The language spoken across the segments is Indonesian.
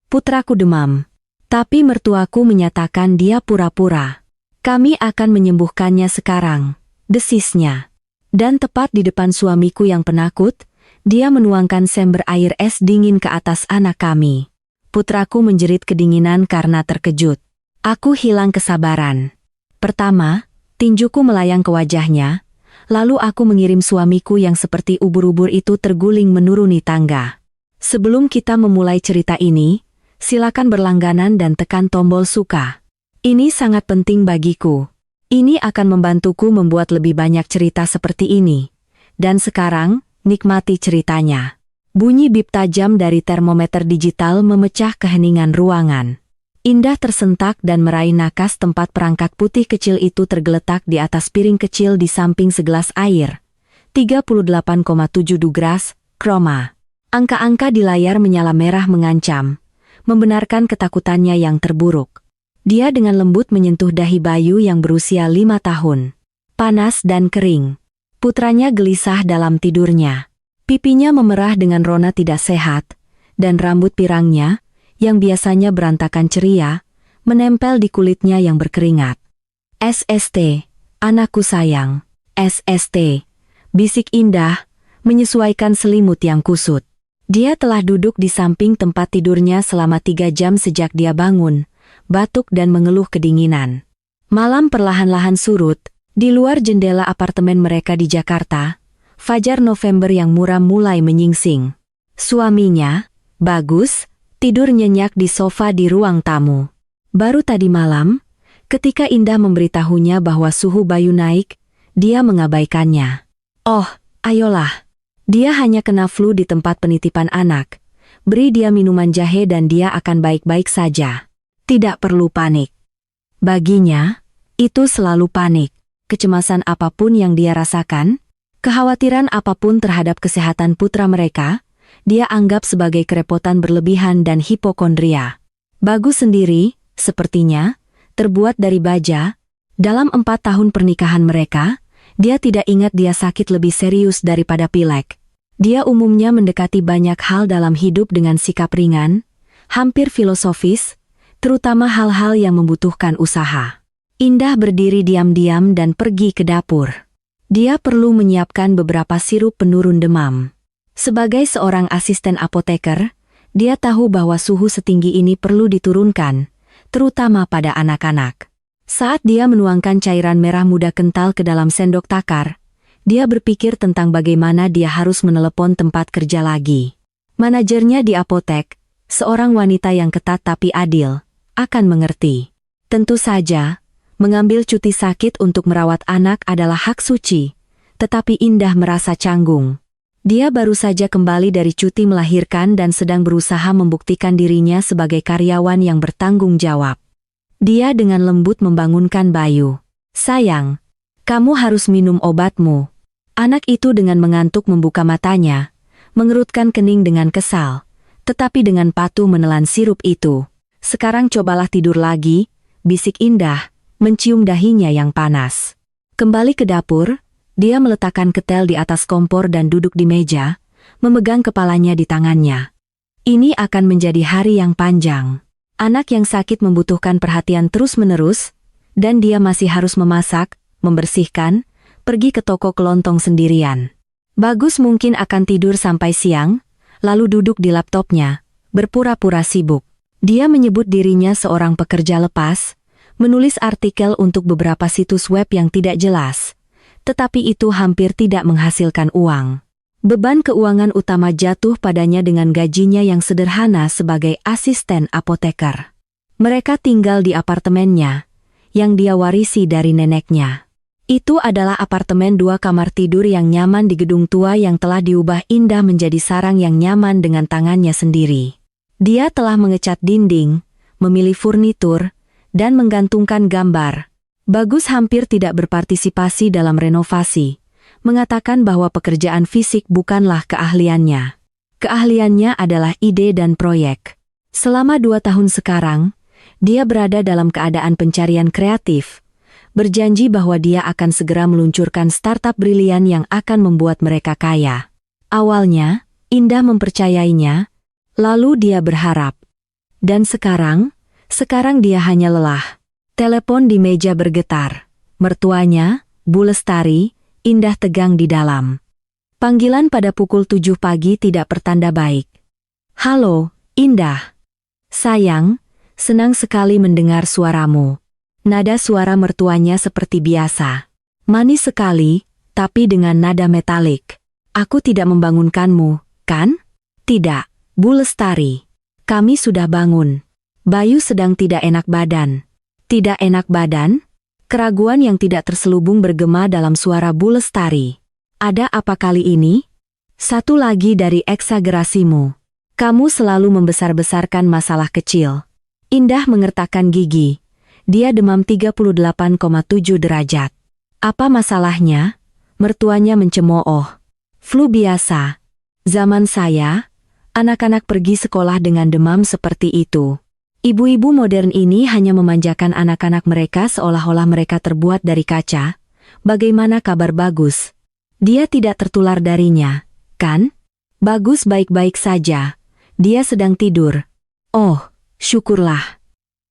Putraku demam. Tapi mertuaku menyatakan dia pura-pura. Kami akan menyembuhkannya sekarang, desisnya. Dan tepat di depan suamiku yang penakut, dia menuangkan sember air es dingin ke atas anak kami. Putraku menjerit kedinginan karena terkejut. Aku hilang kesabaran. Pertama, tinjuku melayang ke wajahnya, lalu aku mengirim suamiku yang seperti ubur-ubur itu terguling menuruni tangga. Sebelum kita memulai cerita ini, silakan berlangganan dan tekan tombol suka. Ini sangat penting bagiku. Ini akan membantuku membuat lebih banyak cerita seperti ini. Dan sekarang, nikmati ceritanya. Bunyi bip tajam dari termometer digital memecah keheningan ruangan. Indah tersentak dan meraih nakas tempat perangkat putih kecil itu tergeletak di atas piring kecil di samping segelas air. 38,7 degrees, kroma. Angka-angka di layar menyala merah mengancam, membenarkan ketakutannya yang terburuk. Dia dengan lembut menyentuh dahi Bayu yang berusia 5 tahun. Panas dan kering. Putranya gelisah dalam tidurnya. Pipinya memerah dengan rona tidak sehat, dan rambut pirangnya, yang biasanya berantakan ceria, menempel di kulitnya yang berkeringat. SST, anakku sayang. SST, bisik Indah, menyesuaikan selimut yang kusut. Dia telah duduk di samping tempat tidurnya selama 3 jam sejak dia bangun, batuk dan mengeluh kedinginan. Malam perlahan-lahan surut, di luar jendela apartemen mereka di Jakarta, fajar November yang muram mulai menyingsing. Suaminya, Bagus, tidur nyenyak di sofa di ruang tamu. Baru tadi malam, ketika Indah memberitahunya bahwa suhu Bayu naik, dia mengabaikannya. Oh, ayolah. Dia hanya kena flu di tempat penitipan anak. Beri dia minuman jahe dan dia akan baik-baik saja. Tidak perlu panik. Baginya, itu selalu panik. Kecemasan apapun yang dia rasakan, kekhawatiran apapun terhadap kesehatan putra mereka, dia anggap sebagai kerepotan berlebihan dan hipokondria. Bagus sendiri, sepertinya, terbuat dari baja. Dalam 4 tahun pernikahan mereka, dia tidak ingat dia sakit lebih serius daripada pilek. Dia umumnya mendekati banyak hal dalam hidup dengan sikap ringan, hampir filosofis, terutama hal-hal yang membutuhkan usaha. Indah berdiri diam-diam dan pergi ke dapur. Dia perlu menyiapkan beberapa sirup penurun demam. Sebagai seorang asisten apoteker, dia tahu bahwa suhu setinggi ini perlu diturunkan, terutama pada anak-anak. Saat dia menuangkan cairan merah muda kental ke dalam sendok takar, dia berpikir tentang bagaimana dia harus menelepon tempat kerja lagi. Manajernya di apotek, seorang wanita yang ketat tapi adil, akan mengerti. Tentu saja, mengambil cuti sakit untuk merawat anak adalah hak suci, tetapi Indah merasa canggung. Dia baru saja kembali dari cuti melahirkan dan sedang berusaha membuktikan dirinya sebagai karyawan yang bertanggung jawab. Dia dengan lembut membangunkan Bayu. Sayang, kamu harus minum obatmu. Anak itu dengan mengantuk membuka matanya, mengerutkan kening dengan kesal, tetapi dengan patuh menelan sirup itu. Sekarang cobalah tidur lagi, bisik Indah, mencium dahinya yang panas. Kembali ke dapur, dia meletakkan ketel di atas kompor dan duduk di meja, memegang kepalanya di tangannya. Ini akan menjadi hari yang panjang. Anak yang sakit membutuhkan perhatian terus-menerus, dan dia masih harus memasak, membersihkan, pergi ke toko kelontong sendirian. Bagus mungkin akan tidur sampai siang, lalu duduk di laptopnya, berpura-pura sibuk. Dia menyebut dirinya seorang pekerja lepas, menulis artikel untuk beberapa situs web yang tidak jelas, tetapi itu hampir tidak menghasilkan uang. Beban keuangan utama jatuh padanya dengan gajinya yang sederhana sebagai asisten apoteker. Mereka tinggal di apartemennya, yang dia warisi dari neneknya. Itu adalah apartemen 2 kamar tidur yang nyaman di gedung tua yang telah diubah Indah menjadi sarang yang nyaman dengan tangannya sendiri. Dia telah mengecat dinding, memilih furnitur, dan menggantungkan gambar. Bagus hampir tidak berpartisipasi dalam renovasi, mengatakan bahwa pekerjaan fisik bukanlah keahliannya. Keahliannya adalah ide dan proyek. Selama 2 tahun sekarang, dia berada dalam keadaan pencarian kreatif, berjanji bahwa dia akan segera meluncurkan startup brilian yang akan membuat mereka kaya. Awalnya, Indah mempercayainya, lalu dia berharap. Dan sekarang dia hanya lelah. Telepon di meja bergetar. Mertuanya, Bu Lestari, Indah tegang di dalam. Panggilan pada pukul 7 pagi tidak pertanda baik. Halo, Indah. Sayang, senang sekali mendengar suaramu. Nada suara mertuanya seperti biasa. Manis sekali, tapi dengan nada metalik. Aku tidak membangunkanmu, kan? Tidak, Bu Lestari. Kami sudah bangun. Bayu sedang tidak enak badan. Tidak enak badan? Keraguan yang tidak terselubung bergema dalam suara Bu Lestari. Ada apa kali ini? Satu lagi dari eksagerasimu. Kamu selalu membesar-besarkan masalah kecil. Indah mengertakkan gigi. Dia demam 38,7 derajat. Apa masalahnya? Mertuanya mencemooh. Flu biasa. Zaman saya, anak-anak pergi sekolah dengan demam seperti itu. Ibu-ibu modern ini hanya memanjakan anak-anak mereka seolah-olah mereka terbuat dari kaca. Bagaimana kabar Bagus? Dia tidak tertular darinya, kan? Bagus baik-baik saja. Dia sedang tidur. Oh, syukurlah.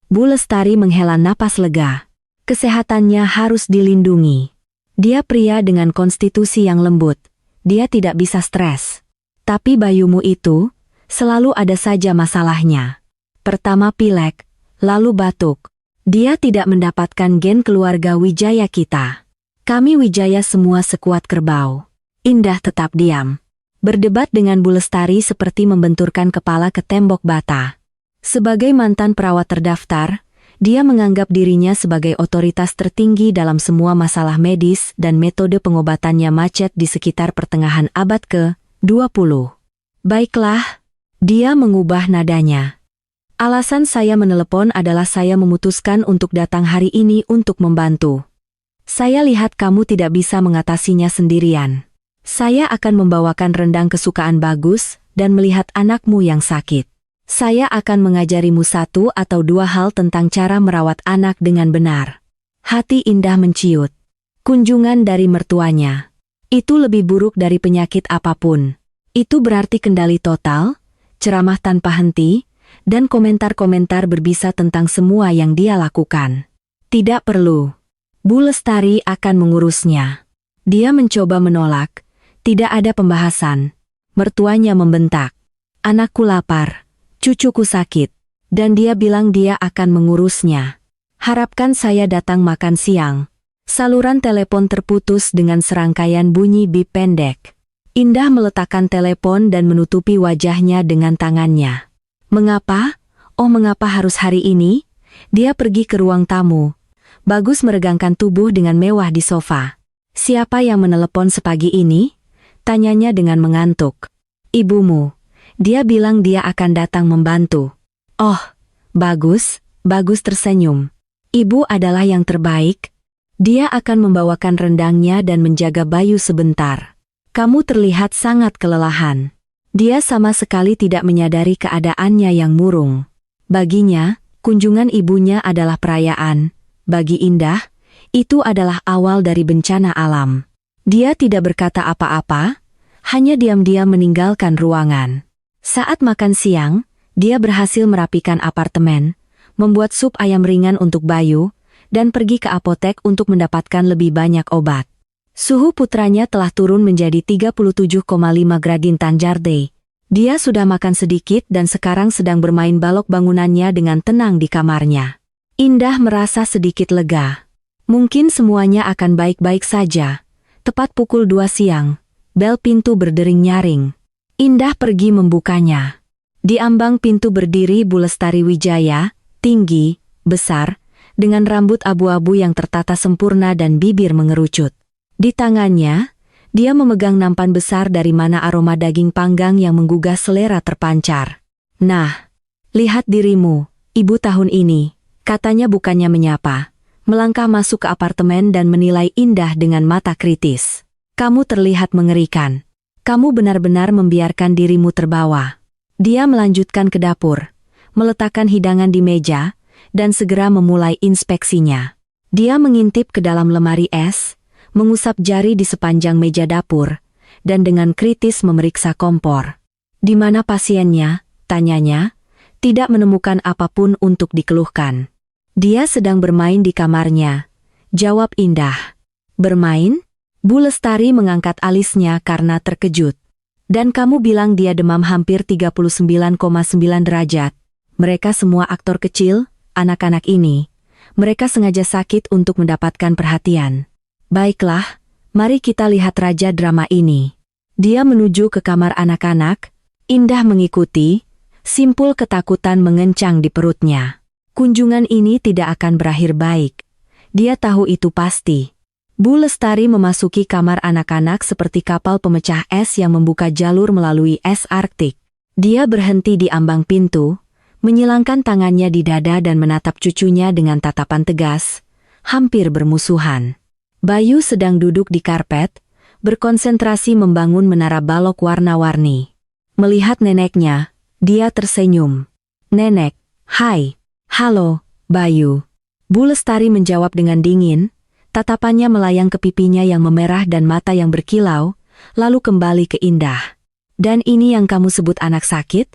Bu Lestari menghela napas lega. Kesehatannya harus dilindungi. Dia pria dengan konstitusi yang lembut. Dia tidak bisa stres. Tapi Bayumu itu, selalu ada saja masalahnya. Pertama pilek, lalu batuk. Dia tidak mendapatkan gen keluarga Wijaya kita. Kami Wijaya semua sekuat kerbau. Indah tetap diam. Berdebat dengan Bu Lestari seperti membenturkan kepala ke tembok bata. Sebagai mantan perawat terdaftar, dia menganggap dirinya sebagai otoritas tertinggi dalam semua masalah medis dan metode pengobatannya macet di sekitar pertengahan abad ke-20. Baiklah, dia mengubah nadanya. Alasan saya menelepon adalah saya memutuskan untuk datang hari ini untuk membantu. Saya lihat kamu tidak bisa mengatasinya sendirian. Saya akan membawakan rendang kesukaan Bagus dan melihat anakmu yang sakit. Saya akan mengajarimu 1 atau 2 hal tentang cara merawat anak dengan benar. Hati Indah menciut. Kunjungan dari mertuanya. Itu lebih buruk dari penyakit apapun. Itu berarti kendali total, ceramah tanpa henti, dan komentar-komentar berbisa tentang semua yang dia lakukan. Tidak perlu. Bu Lestari akan mengurusnya. Dia mencoba menolak. Tidak ada pembahasan. Mertuanya membentak. Anakku lapar. Cucuku sakit. Dan dia bilang dia akan mengurusnya. Harapkan saya datang makan siang. Saluran telepon terputus dengan serangkaian bunyi bip pendek. Indah meletakkan telepon dan menutupi wajahnya dengan tangannya. Mengapa? Oh, mengapa harus hari ini? Dia pergi ke ruang tamu. Bagus meregangkan tubuh dengan mewah di sofa. Siapa yang menelepon sepagi ini? Tanyanya dengan mengantuk. Ibumu. Dia bilang dia akan datang membantu. Oh, Bagus. Bagus tersenyum. Ibu adalah yang terbaik. Dia akan membawakan rendangnya dan menjaga Bayu sebentar. Kamu terlihat sangat kelelahan. Dia sama sekali tidak menyadari keadaannya yang murung. Baginya, kunjungan ibunya adalah perayaan. Bagi Indah, itu adalah awal dari bencana alam. Dia tidak berkata apa-apa, hanya diam-diam meninggalkan ruangan. Saat makan siang, dia berhasil merapikan apartemen, membuat sup ayam ringan untuk Bayu, dan pergi ke apotek untuk mendapatkan lebih banyak obat. Suhu putranya telah turun menjadi 37,5 gradin Tanjarde. Dia sudah makan sedikit dan sekarang sedang bermain balok bangunannya dengan tenang di kamarnya. Indah merasa sedikit lega. Mungkin semuanya akan baik-baik saja. Tepat pukul 2 siang, bel pintu berdering nyaring. Indah pergi membukanya. Di ambang pintu berdiri Bu Lestari Wijaya, tinggi, besar, dengan rambut abu-abu yang tertata sempurna dan bibir mengerucut. Di tangannya, dia memegang nampan besar dari mana aroma daging panggang yang menggugah selera terpancar. Nah, lihat dirimu, ibu tahun ini, katanya bukannya menyapa. Melangkah masuk ke apartemen dan menilai Indah dengan mata kritis. Kamu terlihat mengerikan. Kamu benar-benar membiarkan dirimu terbawa. Dia melanjutkan ke dapur, meletakkan hidangan di meja, dan segera memulai inspeksinya. Dia mengintip ke dalam lemari es, mengusap jari di sepanjang meja dapur, dan dengan kritis memeriksa kompor. Di mana pasiennya? Tanyanya, tidak menemukan apapun untuk dikeluhkan. Dia sedang bermain di kamarnya, jawab Indah. Bermain? Bu Lestari mengangkat alisnya karena terkejut. Dan kamu bilang dia demam hampir 39,9 derajat. Mereka semua aktor kecil, anak-anak ini. Mereka sengaja sakit untuk mendapatkan perhatian. Baiklah, mari kita lihat raja drama ini. Dia menuju ke kamar anak-anak. Indah mengikuti, simpul ketakutan mengencang di perutnya. Kunjungan ini tidak akan berakhir baik. Dia tahu itu pasti. Bu Lestari memasuki kamar anak-anak seperti kapal pemecah es yang membuka jalur melalui es Arktik. Dia berhenti di ambang pintu, menyilangkan tangannya di dada dan menatap cucunya dengan tatapan tegas, hampir bermusuhan. Bayu sedang duduk di karpet, berkonsentrasi membangun menara balok warna-warni. Melihat neneknya, dia tersenyum. Nenek, hai. Halo, Bayu. Bu Lestari menjawab dengan dingin, tatapannya melayang ke pipinya yang memerah dan mata yang berkilau, lalu kembali ke Indah. Dan ini yang kamu sebut anak sakit?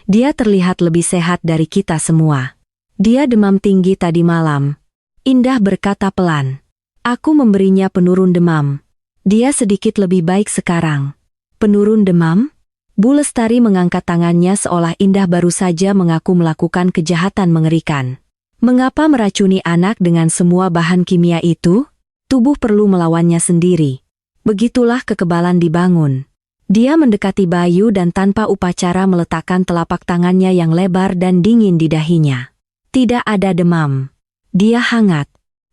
Dia terlihat lebih sehat dari kita semua. Dia demam tinggi tadi malam. Indah berkata pelan. Aku memberinya penurun demam. Dia sedikit lebih baik sekarang. Penurun demam? Bu Lestari mengangkat tangannya seolah Indah baru saja mengaku melakukan kejahatan mengerikan. Mengapa meracuni anak dengan semua bahan kimia itu? Tubuh perlu melawannya sendiri. Begitulah kekebalan dibangun. Dia mendekati Bayu dan tanpa upacara meletakkan telapak tangannya yang lebar dan dingin di dahinya. Tidak ada demam. Dia hangat.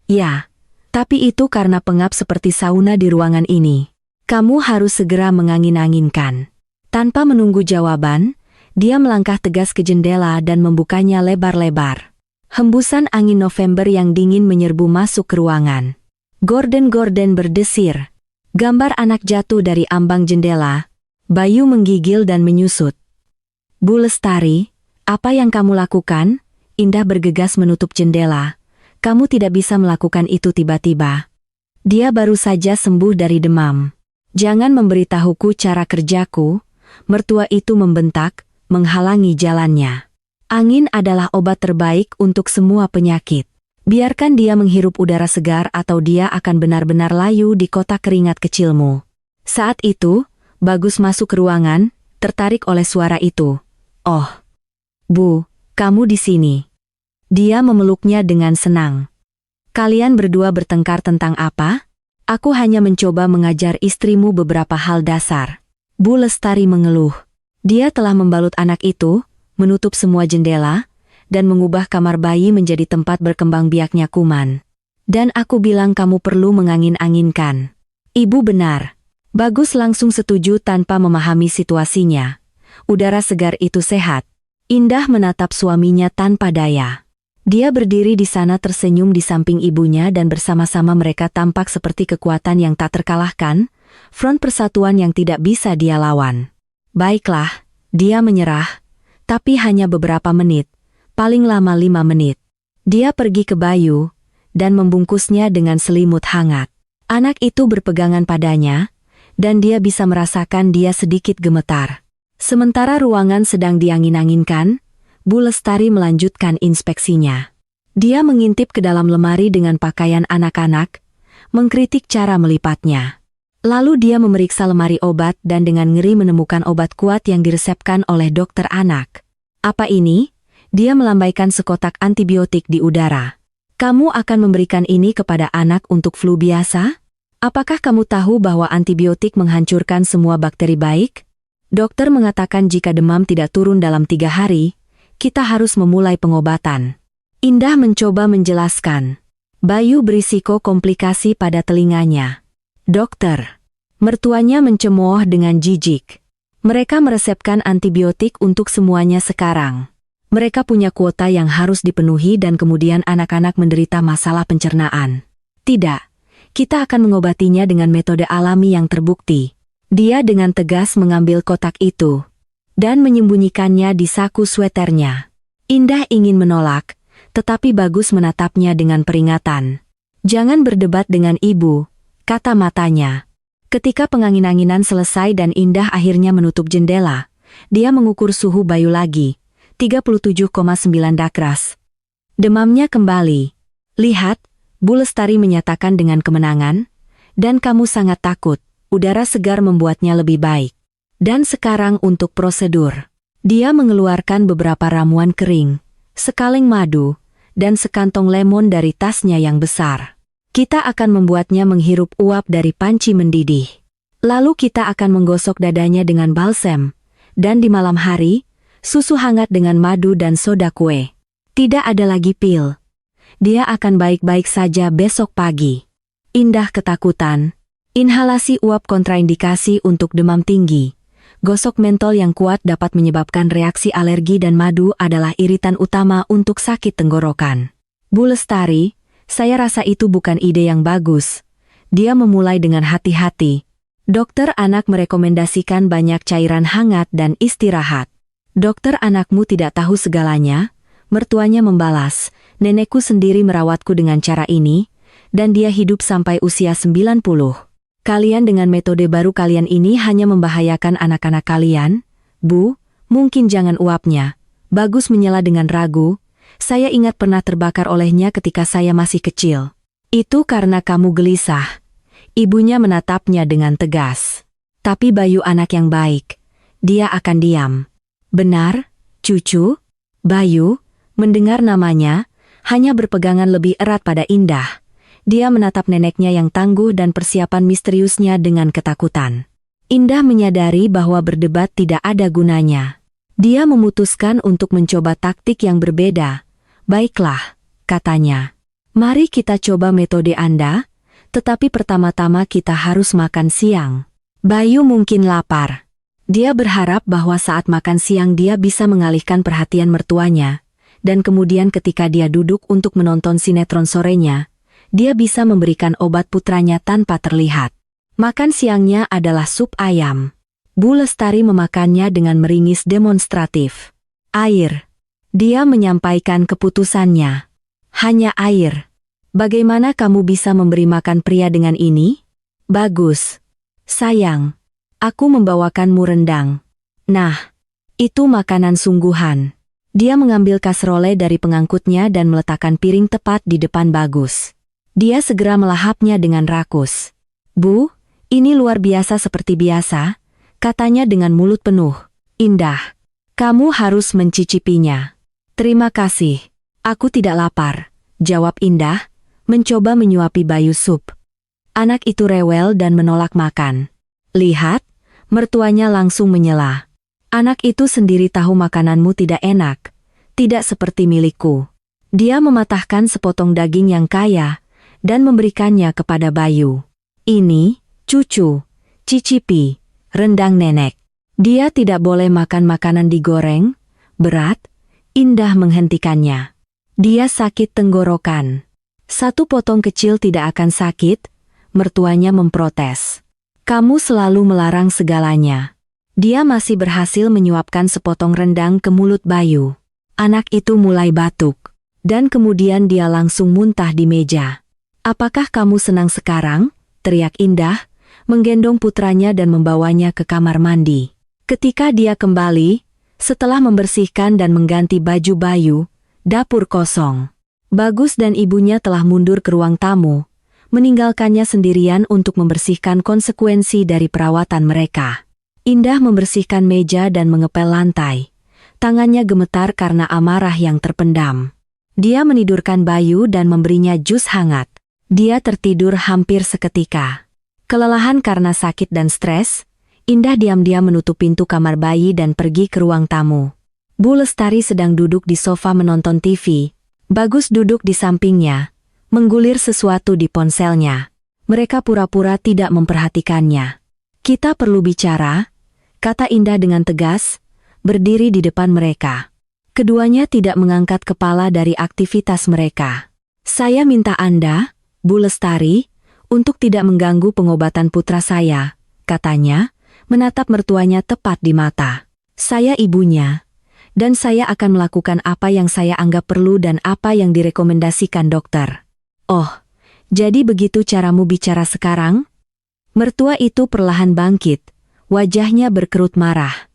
Ya, tapi itu karena pengap seperti sauna di ruangan ini. Kamu harus segera mengangin-anginkan. Tanpa menunggu jawaban, dia melangkah tegas ke jendela dan membukanya lebar-lebar. Hembusan angin November yang dingin menyerbu masuk ke ruangan. Gorden-gorden berdesir. Gambar anak jatuh dari ambang jendela. Bayu menggigil dan menyusut. Bu Lestari, apa yang kamu lakukan? Indah bergegas menutup jendela. Kamu tidak bisa melakukan itu tiba-tiba. Dia baru saja sembuh dari demam. Jangan memberitahuku cara kerjaku. Mertua itu membentak, menghalangi jalannya. Angin adalah obat terbaik untuk semua penyakit. Biarkan dia menghirup udara segar atau dia akan benar-benar layu di kotak keringat kecilmu. Saat itu, Bagus masuk ke ruangan, tertarik oleh suara itu. Oh, Bu, kamu di sini. Dia memeluknya dengan senang. Kalian berdua bertengkar tentang apa? Aku hanya mencoba mengajar istrimu beberapa hal dasar. Bu Lestari mengeluh. Dia telah membalut anak itu, menutup semua jendela, dan mengubah kamar bayi menjadi tempat berkembang biaknya kuman. Dan aku bilang kamu perlu mengangin-anginkan. Ibu benar. Bagus langsung setuju tanpa memahami situasinya. Udara segar itu sehat. Indah menatap suaminya tanpa daya. Dia berdiri di sana tersenyum di samping ibunya dan bersama-sama mereka tampak seperti kekuatan yang tak terkalahkan, front persatuan yang tidak bisa dia lawan. Baiklah, dia menyerah, tapi hanya beberapa menit, paling lama 5 menit. Dia pergi ke Bayu, dan membungkusnya dengan selimut hangat. Anak itu berpegangan padanya, dan dia bisa merasakan dia sedikit gemetar. Sementara ruangan sedang diangin-anginkan, Bu Lestari melanjutkan inspeksinya. Dia mengintip ke dalam lemari dengan pakaian anak-anak, mengkritik cara melipatnya. Lalu dia memeriksa lemari obat dan dengan ngeri menemukan obat kuat yang diresepkan oleh dokter anak. Apa ini? Dia melambaikan sekotak antibiotik di udara. Kamu akan memberikan ini kepada anak untuk flu biasa? Apakah kamu tahu bahwa antibiotik menghancurkan semua bakteri baik? Dokter mengatakan jika demam tidak turun dalam 3 hari, kita harus memulai pengobatan. Indah mencoba menjelaskan. Bayu berisiko komplikasi pada telinganya. Dokter. Mertuanya mencemooh dengan jijik. Mereka meresepkan antibiotik untuk semuanya sekarang. Mereka punya kuota yang harus dipenuhi dan kemudian anak-anak menderita masalah pencernaan. Tidak, kita akan mengobatinya dengan metode alami yang terbukti. Dia dengan tegas mengambil kotak itu dan menyembunyikannya di saku sweternya. Indah ingin menolak, tetapi Bagus menatapnya dengan peringatan. Jangan berdebat dengan ibu, kata matanya. Ketika pengangin-anginan selesai dan Indah akhirnya menutup jendela, dia mengukur suhu Bayu lagi, 37,9 dakras. Demamnya kembali. Lihat, Bu Lestari menyatakan dengan kemenangan, dan kamu sangat takut. Udara segar membuatnya lebih baik. Dan sekarang untuk prosedur. Dia mengeluarkan beberapa ramuan kering, sekaleng madu, dan sekantong lemon dari tasnya yang besar. Kita akan membuatnya menghirup uap dari panci mendidih. Lalu kita akan menggosok dadanya dengan balsem, dan di malam hari, susu hangat dengan madu dan soda kue. Tidak ada lagi pil. Dia akan baik-baik saja besok pagi. Indah ketakutan. Inhalasi uap kontraindikasi untuk demam tinggi. Gosok mentol yang kuat dapat menyebabkan reaksi alergi dan madu adalah iritan utama untuk sakit tenggorokan. Bu Lestari, saya rasa itu bukan ide yang bagus. Dia memulai dengan hati-hati. Dokter anak merekomendasikan banyak cairan hangat dan istirahat. Dokter anakmu tidak tahu segalanya, mertuanya membalas, nenekku sendiri merawatku dengan cara ini, dan dia hidup sampai usia 90. Kalian dengan metode baru kalian ini hanya membahayakan anak-anak kalian. Bu, mungkin jangan uapnya. Bagus menyela dengan ragu. Saya ingat pernah terbakar olehnya ketika saya masih kecil. Itu karena kamu gelisah. Ibunya menatapnya dengan tegas. Tapi Bayu anak yang baik. Dia akan diam. Benar, cucu? Bayu, mendengar namanya, hanya berpegangan lebih erat pada Indah. Dia menatap neneknya yang tangguh dan persiapan misteriusnya dengan ketakutan. Indah menyadari bahwa berdebat tidak ada gunanya. Dia memutuskan untuk mencoba taktik yang berbeda. Baiklah, katanya. Mari kita coba metode Anda, tetapi pertama-tama kita harus makan siang. Bayu mungkin lapar. Dia berharap bahwa saat makan siang dia bisa mengalihkan perhatian mertuanya, dan kemudian ketika dia duduk untuk menonton sinetron sorenya, dia bisa memberikan obat putranya tanpa terlihat. Makan siangnya adalah sup ayam. Bu Lestari memakannya dengan meringis demonstratif. Air. Dia menyampaikan keputusannya. Hanya air. Bagaimana kamu bisa memberi makan pria dengan ini? Bagus. Sayang. Aku membawakanmu rendang. Nah, itu makanan sungguhan. Dia mengambil kasrole dari pengangkutnya dan meletakkan piring tepat di depan Bagus. Dia segera melahapnya dengan rakus. Bu, ini luar biasa seperti biasa, katanya dengan mulut penuh. Indah, kamu harus mencicipinya. Terima kasih. Aku tidak lapar, jawab Indah, mencoba menyuapi Bayu sup. Anak itu rewel dan menolak makan. Lihat, mertuanya langsung menyela. Anak itu sendiri tahu makananmu tidak enak, tidak seperti milikku. Dia mematahkan sepotong daging yang kaya, dan memberikannya kepada Bayu. Ini, cucu, cicipi, rendang nenek. Dia tidak boleh makan makanan digoreng, berat. Indah menghentikannya. Dia sakit tenggorokan. Satu potong kecil tidak akan sakit, mertuanya memprotes. Kamu selalu melarang segalanya. Dia masih berhasil menyuapkan sepotong rendang ke mulut Bayu. Anak itu mulai batuk, dan kemudian dia langsung muntah di meja. Apakah kamu senang sekarang? Teriak Indah, menggendong putranya dan membawanya ke kamar mandi. Ketika dia kembali, setelah membersihkan dan mengganti baju Bayu, dapur kosong. Bagus dan ibunya telah mundur ke ruang tamu, meninggalkannya sendirian untuk membersihkan konsekuensi dari perawatan mereka. Indah membersihkan meja dan mengepel lantai. Tangannya gemetar karena amarah yang terpendam. Dia menidurkan Bayu dan memberinya jus hangat. Dia tertidur hampir seketika. Kelelahan karena sakit dan stres, Indah diam-diam menutup pintu kamar bayi dan pergi ke ruang tamu. Bu Lestari sedang duduk di sofa menonton TV. Bagus duduk di sampingnya, menggulir sesuatu di ponselnya. Mereka pura-pura tidak memperhatikannya. Kita perlu bicara, kata Indah dengan tegas, berdiri di depan mereka. Keduanya tidak mengangkat kepala dari aktivitas mereka. Saya minta Anda, Bu Lestari, untuk tidak mengganggu pengobatan putra saya, katanya, menatap mertuanya tepat di mata. Saya ibunya, dan saya akan melakukan apa yang saya anggap perlu dan apa yang direkomendasikan dokter. Oh, jadi begitu caramu bicara sekarang? Mertua itu perlahan bangkit, wajahnya berkerut marah.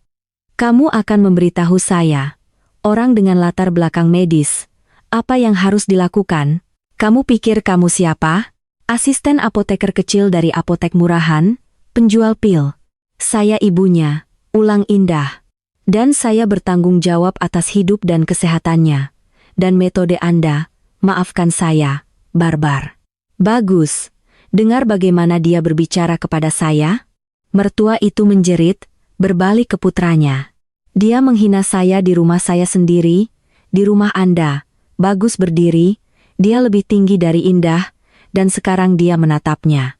Kamu akan memberitahu saya, Orang dengan latar belakang medis. Apa yang harus dilakukan? Kamu pikir kamu siapa? Asisten apoteker kecil dari apotek murahan, penjual pil. Saya ibunya, ulang Indah. Dan saya bertanggung jawab atas hidup dan kesehatannya. Dan metode Anda, maafkan saya, barbar. Bagus. Dengar bagaimana dia berbicara kepada saya? Mertua itu menjerit, berbalik ke putranya. Dia menghina saya di rumah saya sendiri, di rumah Anda. Bagus berdiri, dia lebih tinggi dari Indah, dan sekarang dia menatapnya.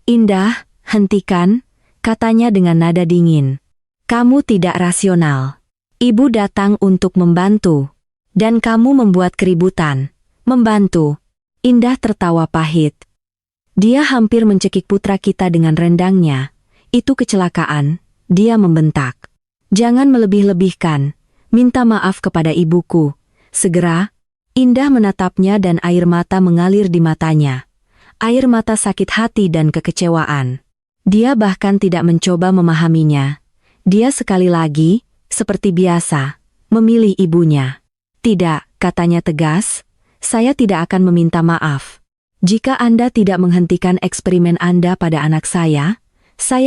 Indah, hentikan, katanya dengan nada dingin. Kamu tidak rasional. Ibu datang untuk membantu. Dan kamu membuat keributan. Membantu. Indah tertawa pahit. Dia hampir mencekik putra kita dengan rendangnya. Itu kecelakaan, dia membentak. Jangan melebih-lebihkan, minta maaf kepada ibuku. Segera, Indah menatapnya dan air mata mengalir di matanya. Air mata sakit hati dan kekecewaan. Dia bahkan tidak mencoba memahaminya. Dia sekali lagi, seperti biasa, memilih ibunya. Tidak, katanya tegas, saya tidak akan meminta maaf. Jika Anda tidak menghentikan eksperimen Anda pada anak saya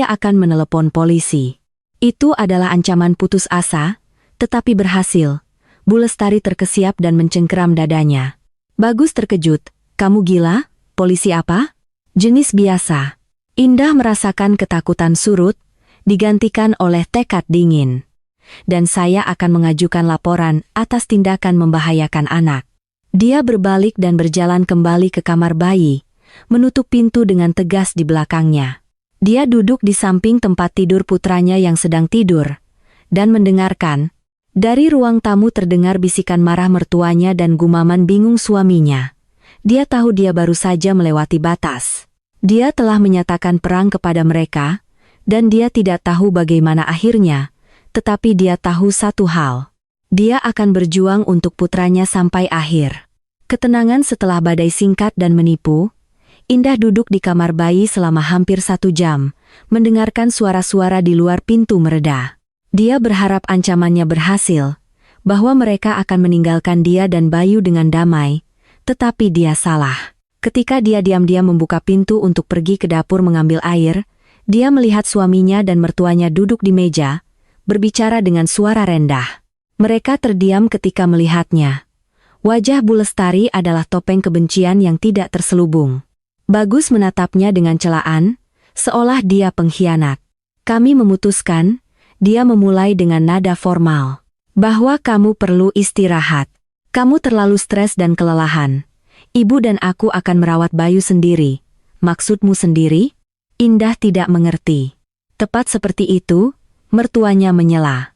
akan menelepon polisi. Itu adalah ancaman putus asa, tetapi berhasil. Bu Lestari terkesiap dan mencengkeram dadanya. Bagus terkejut, kamu gila? Polisi apa? Jenis biasa. Indah merasakan ketakutan surut, digantikan oleh tekad dingin. Dan saya akan mengajukan laporan atas tindakan membahayakan anak. Dia berbalik dan berjalan kembali ke kamar bayi, menutup pintu dengan tegas di belakangnya. Dia duduk di samping tempat tidur putranya yang sedang tidur, dan mendengarkan. Dari ruang tamu terdengar bisikan marah mertuanya dan gumaman bingung suaminya. Dia tahu dia baru saja melewati batas. Dia telah menyatakan perang kepada mereka, dan dia tidak tahu bagaimana akhirnya, tetapi dia tahu satu hal. Dia akan berjuang untuk putranya sampai akhir. Ketenangan setelah badai singkat dan menipu. Indah duduk di kamar bayi selama hampir 1 jam, mendengarkan suara-suara di luar pintu mereda. Dia berharap ancamannya berhasil, bahwa mereka akan meninggalkan dia dan Bayu dengan damai, tetapi dia salah. Ketika dia diam-diam membuka pintu untuk pergi ke dapur mengambil air, dia melihat suaminya dan mertuanya duduk di meja, berbicara dengan suara rendah. Mereka terdiam ketika melihatnya. Wajah Bu Lestari adalah topeng kebencian yang tidak terselubung. Bagus menatapnya dengan celaan, seolah dia pengkhianat. Kami memutuskan, dia memulai dengan nada formal, bahwa kamu perlu istirahat. Kamu terlalu stres dan kelelahan. Ibu dan aku akan merawat Bayu sendiri. Maksudmu sendiri? Indah tidak mengerti. Tepat seperti itu, mertuanya menyela.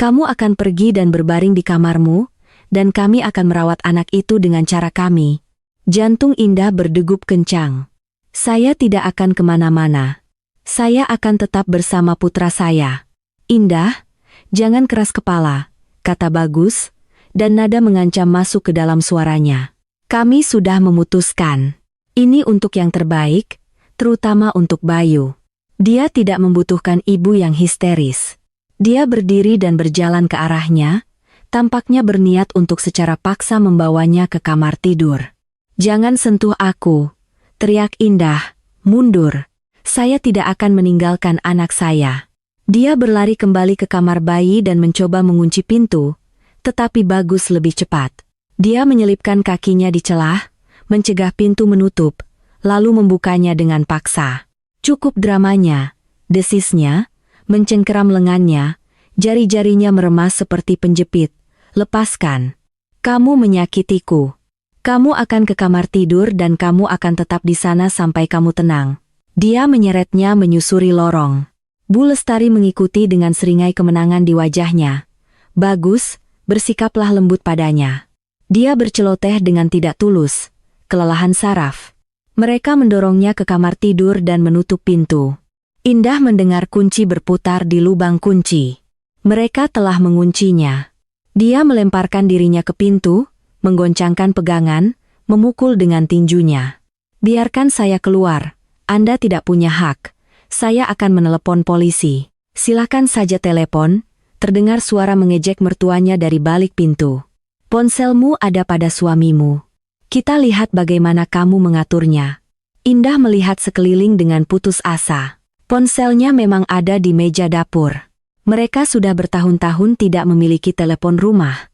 Kamu akan pergi dan berbaring di kamarmu, dan kami akan merawat anak itu dengan cara kami. Jantung Indah berdegup kencang. Saya tidak akan kemana-mana. Saya akan tetap bersama putra saya. Indah, jangan keras kepala, kata Bagus, dan nada mengancam masuk ke dalam suaranya. Kami sudah memutuskan. Ini untuk yang terbaik, terutama untuk Bayu. Dia tidak membutuhkan ibu yang histeris. Dia berdiri dan berjalan ke arahnya, tampaknya berniat untuk secara paksa membawanya ke kamar tidur. Jangan sentuh aku, teriak Indah, mundur. Saya tidak akan meninggalkan anak saya. Dia berlari kembali ke kamar bayi dan mencoba mengunci pintu, tetapi Bagus lebih cepat. Dia menyelipkan kakinya di celah, mencegah pintu menutup, lalu membukanya dengan paksa. Cukup dramanya, desisnya, mencengkeram lengannya, jari-jarinya meremas seperti penjepit. Lepaskan. Kamu menyakitiku. Kamu akan ke kamar tidur dan kamu akan tetap di sana sampai kamu tenang. Dia menyeretnya menyusuri lorong. Bu Lestari mengikuti dengan seringai kemenangan di wajahnya. Bagus, bersikaplah lembut padanya. Dia berceloteh dengan tidak tulus, kelelahan saraf. Mereka mendorongnya ke kamar tidur dan menutup pintu. Indah mendengar kunci berputar di lubang kunci. Mereka telah menguncinya. Dia melemparkan dirinya ke pintu, menggoncangkan pegangan, memukul dengan tinjunya. Biarkan saya keluar, Anda tidak punya hak. Saya akan menelepon polisi. Silakan saja telepon, terdengar suara mengejek mertuanya dari balik pintu. Ponselmu ada pada suamimu. Kita lihat bagaimana kamu mengaturnya. Indah melihat sekeliling dengan putus asa. Ponselnya memang ada di meja dapur. Mereka sudah bertahun-tahun tidak memiliki telepon rumah.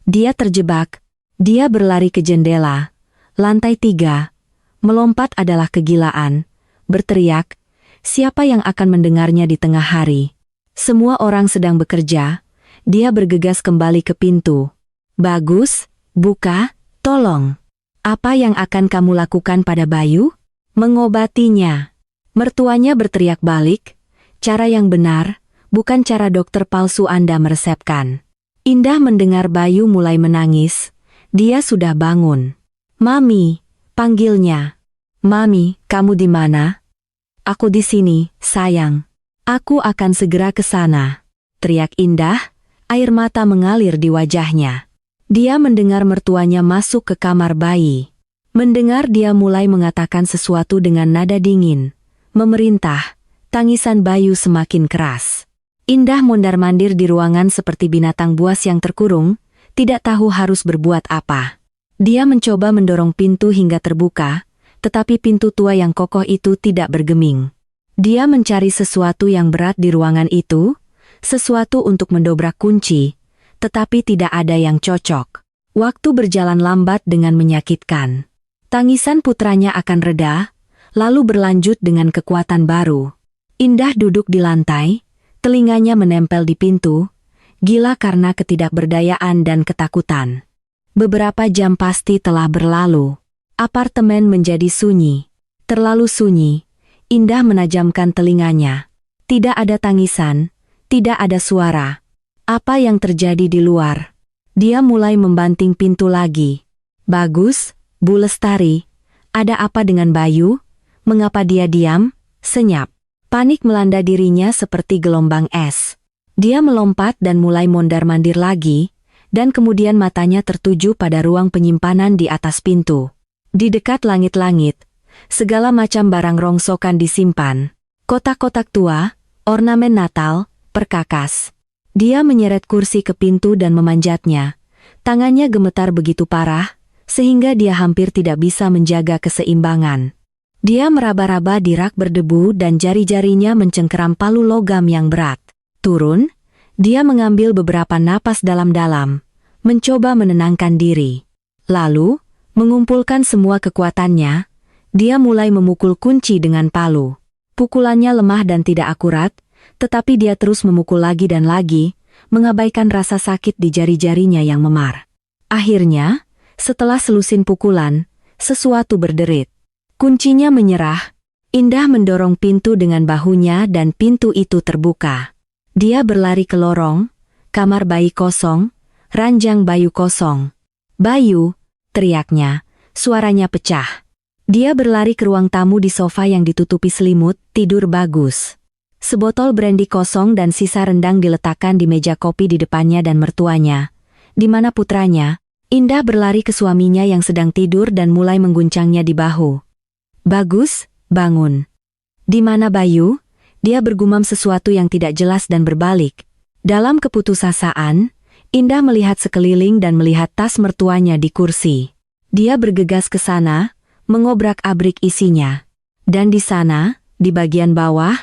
Dia terjebak. Dia berlari ke jendela. Lantai 3. Melompat adalah kegilaan. Berteriak. Siapa yang akan mendengarnya di tengah hari? Semua orang sedang bekerja. Dia bergegas kembali ke pintu. Bagus, buka, tolong. Apa yang akan kamu lakukan pada Bayu? Mengobatinya. Mertuanya berteriak balik. Cara yang benar, bukan cara dokter palsu Anda meresepkan. Indah mendengar Bayu mulai menangis. Dia sudah bangun. Mami, panggilnya. Mami, kamu di mana? Aku di sini, sayang. Aku akan segera ke sana. Teriak Indah, air mata mengalir di wajahnya. Dia mendengar mertuanya masuk ke kamar bayi. Mendengar dia mulai mengatakan sesuatu dengan nada dingin. Memerintah, tangisan Bayu semakin keras. Indah mondar-mandir di ruangan seperti binatang buas yang terkurung, tidak tahu harus berbuat apa. Dia mencoba mendorong pintu hingga terbuka, tetapi pintu tua yang kokoh itu tidak bergeming. Dia mencari sesuatu yang berat di ruangan itu, sesuatu untuk mendobrak kunci, tetapi tidak ada yang cocok. Waktu berjalan lambat dengan menyakitkan. Tangisan putranya akan reda, lalu berlanjut dengan kekuatan baru. Indah duduk di lantai, telinganya menempel di pintu, gila karena ketidakberdayaan dan ketakutan. Beberapa jam pasti telah berlalu. Apartemen menjadi sunyi. Terlalu sunyi. Indah menajamkan telinganya. Tidak ada tangisan, tidak ada suara. Apa yang terjadi di luar? Dia mulai membanting pintu lagi. Bagus, Bu Lestari. Ada apa dengan Bayu? Mengapa dia diam? Senyap. Panik melanda dirinya seperti gelombang es. Dia melompat dan mulai mondar-mandir lagi, dan kemudian matanya tertuju pada ruang penyimpanan di atas pintu. Di dekat langit-langit, segala macam barang rongsokan disimpan. Kotak-kotak tua, ornamen Natal, perkakas. Dia menyeret kursi ke pintu dan memanjatnya. Tangannya gemetar begitu parah, sehingga dia hampir tidak bisa menjaga keseimbangan. Dia meraba-raba di rak berdebu dan jari-jarinya mencengkeram palu logam yang berat. Turun, dia mengambil beberapa napas dalam-dalam, mencoba menenangkan diri. Lalu, mengumpulkan semua kekuatannya, dia mulai memukul kunci dengan palu. Pukulannya lemah dan tidak akurat, tetapi dia terus memukul lagi dan lagi, mengabaikan rasa sakit di jari-jarinya yang memar. Akhirnya, setelah selusin pukulan, sesuatu berderit. Kuncinya menyerah. Indah mendorong pintu dengan bahunya dan pintu itu terbuka. Dia berlari ke lorong, kamar bayi kosong, ranjang Bayu kosong. Bayu, teriaknya, suaranya pecah. Dia berlari ke ruang tamu di sofa yang ditutupi selimut, tidur bagus. Sebotol brandy kosong dan sisa rendang diletakkan di meja kopi di depannya dan mertuanya. Di mana putranya? Indah berlari ke suaminya yang sedang tidur dan mulai mengguncangnya di bahu. Bagus, bangun. Di mana Bayu? Dia bergumam sesuatu yang tidak jelas dan berbalik. Dalam keputusasaan, Indah melihat sekeliling dan melihat tas mertuanya di kursi. Dia bergegas ke sana, mengobrak-abrik isinya. Dan di sana, di bagian bawah,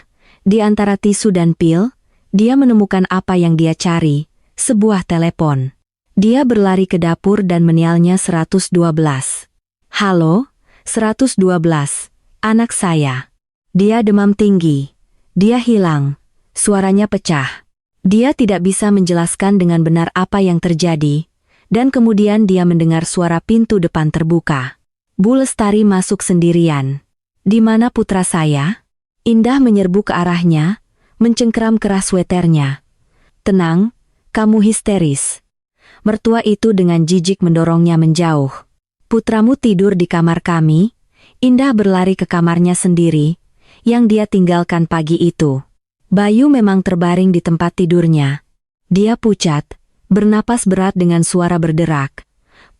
di antara tisu dan pil, dia menemukan apa yang dia cari, sebuah telepon. Dia berlari ke dapur dan menialnya 112. Halo, 112, anak saya. Dia demam tinggi. Dia hilang. Suaranya pecah. Dia tidak bisa menjelaskan dengan benar apa yang terjadi, dan kemudian dia mendengar suara pintu depan terbuka. Bu Lestari masuk sendirian. Di mana putra saya? Indah menyerbu ke arahnya, mencengkeram keras sweternya. Tenang, kamu histeris. Mertua itu dengan jijik mendorongnya menjauh. Putramu tidur di kamar kami. Indah berlari ke kamarnya sendiri, yang dia tinggalkan pagi itu. Bayu memang terbaring di tempat tidurnya. Dia pucat, bernapas berat dengan suara berderak.